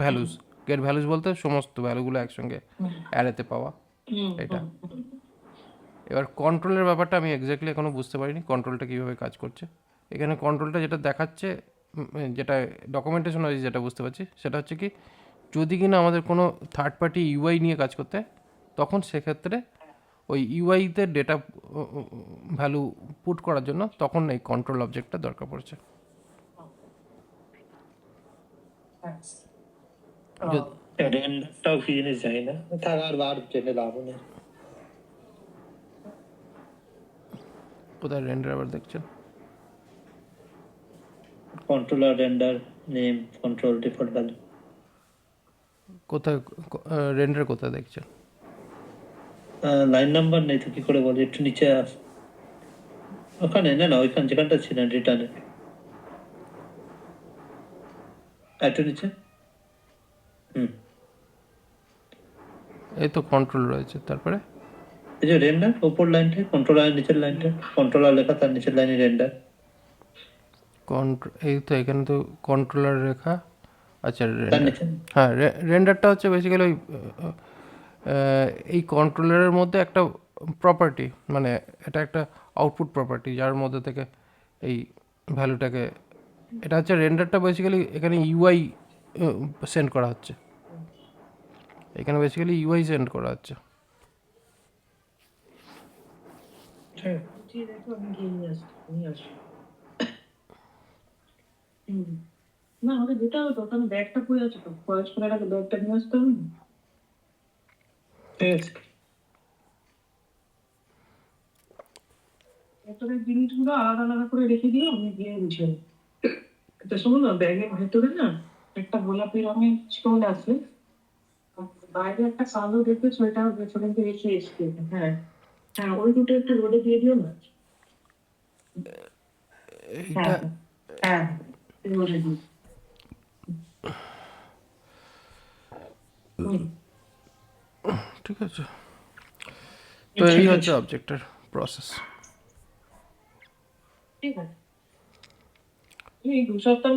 ভ্যালুস বলতে সমস্ত ভ্যালুগুলো একসঙ্গে অ্যারেতে পাওয়া এটা। এবার কন্ট্রোলের ব্যাপারটা আমি এক্স্যাক্টলি এখনও বুঝতে পারিনি কন্ট্রোলটা কীভাবে কাজ করছে। এখানে কন্ট্রোলটা যেটা দেখাচ্ছে, যেটা ডকুমেন্টেশন হয়েছে যেটা বুঝতে পারছি সেটা হচ্ছে কি, যদি কিনা আমাদের কোনো থার্ড পার্টি ইউআই নিয়ে কাজ করতে হয়, তখন সেক্ষেত্রে ওই ইউআইতে ডেটা ভ্যালু পুট করার জন্য তখন এই কন্ট্রোল অবজেক্টটা দরকার পড়ছে। কোথায় রেন্ডার আবার দেখছেন? Controller render name control default value কোথায় রেন্ডার কোথায় দেখছেন? লাইন নাম্বার নেই তো কি করে বলি, একটু নিচে ওখানে না ওইখানে যেখানটা ছিলেন রিটার্নে একটু নিচে, এই তো কন্ট্রোল রয়েছে, তারপরে এই যে রেন্ডার উপর লাইনটা, কন্ট্রোলার নিচের লাইনটা কন্ট্রোলার লেখা, তার নিচের লাইনে রেন্ডার। এই তো এখানে তো কন্ট্রোলার রেখা, আচ্ছা হ্যাঁ, রেন্ডারটা হচ্ছে বেসিক্যালি ওই এই কন্ট্রোলারের মধ্যে একটা প্রপার্টি, মানে এটা একটা আউটপুট প্রপার্টি যার মধ্যে থেকে এই ভ্যালুটাকে, এটা হচ্ছে রেন্ডারটা বেসিক্যালি এখানে ইউআই সেন্ড করা হচ্ছে, এখানে বেসিক্যালি ইউআই সেন্ড করা হচ্ছে। না আমাকে যেতে হবে তো, ওখানে ব্যাগটা পড়ে আছে তো, খরচ করে রাখে ব্যাগটা নিয়ে আসতে হবে না। ভেতরের জিনিসগুলো আলাদা আলাদা করে রেখে দিও, আমি গিয়ে বুঝে নেব। তো শোনো না, ব্যাগের ভেতরে না একটা গোলাপি রঙের স্টোন আছে, বাইরে একটা কালো দেখে সেটা ভেতরে রেখে এসছে। হ্যাঁ হ্যাঁ, ওই দুটো একটু রোদে দিয়ে দিও না। এইটা হ্যাঁ রোদে দিও। ঠিক ঠিক আছে, তো এই হচ্ছে অবজেক্টের প্রসেস। ঠিক আছে, এই 2 সপ্তাহ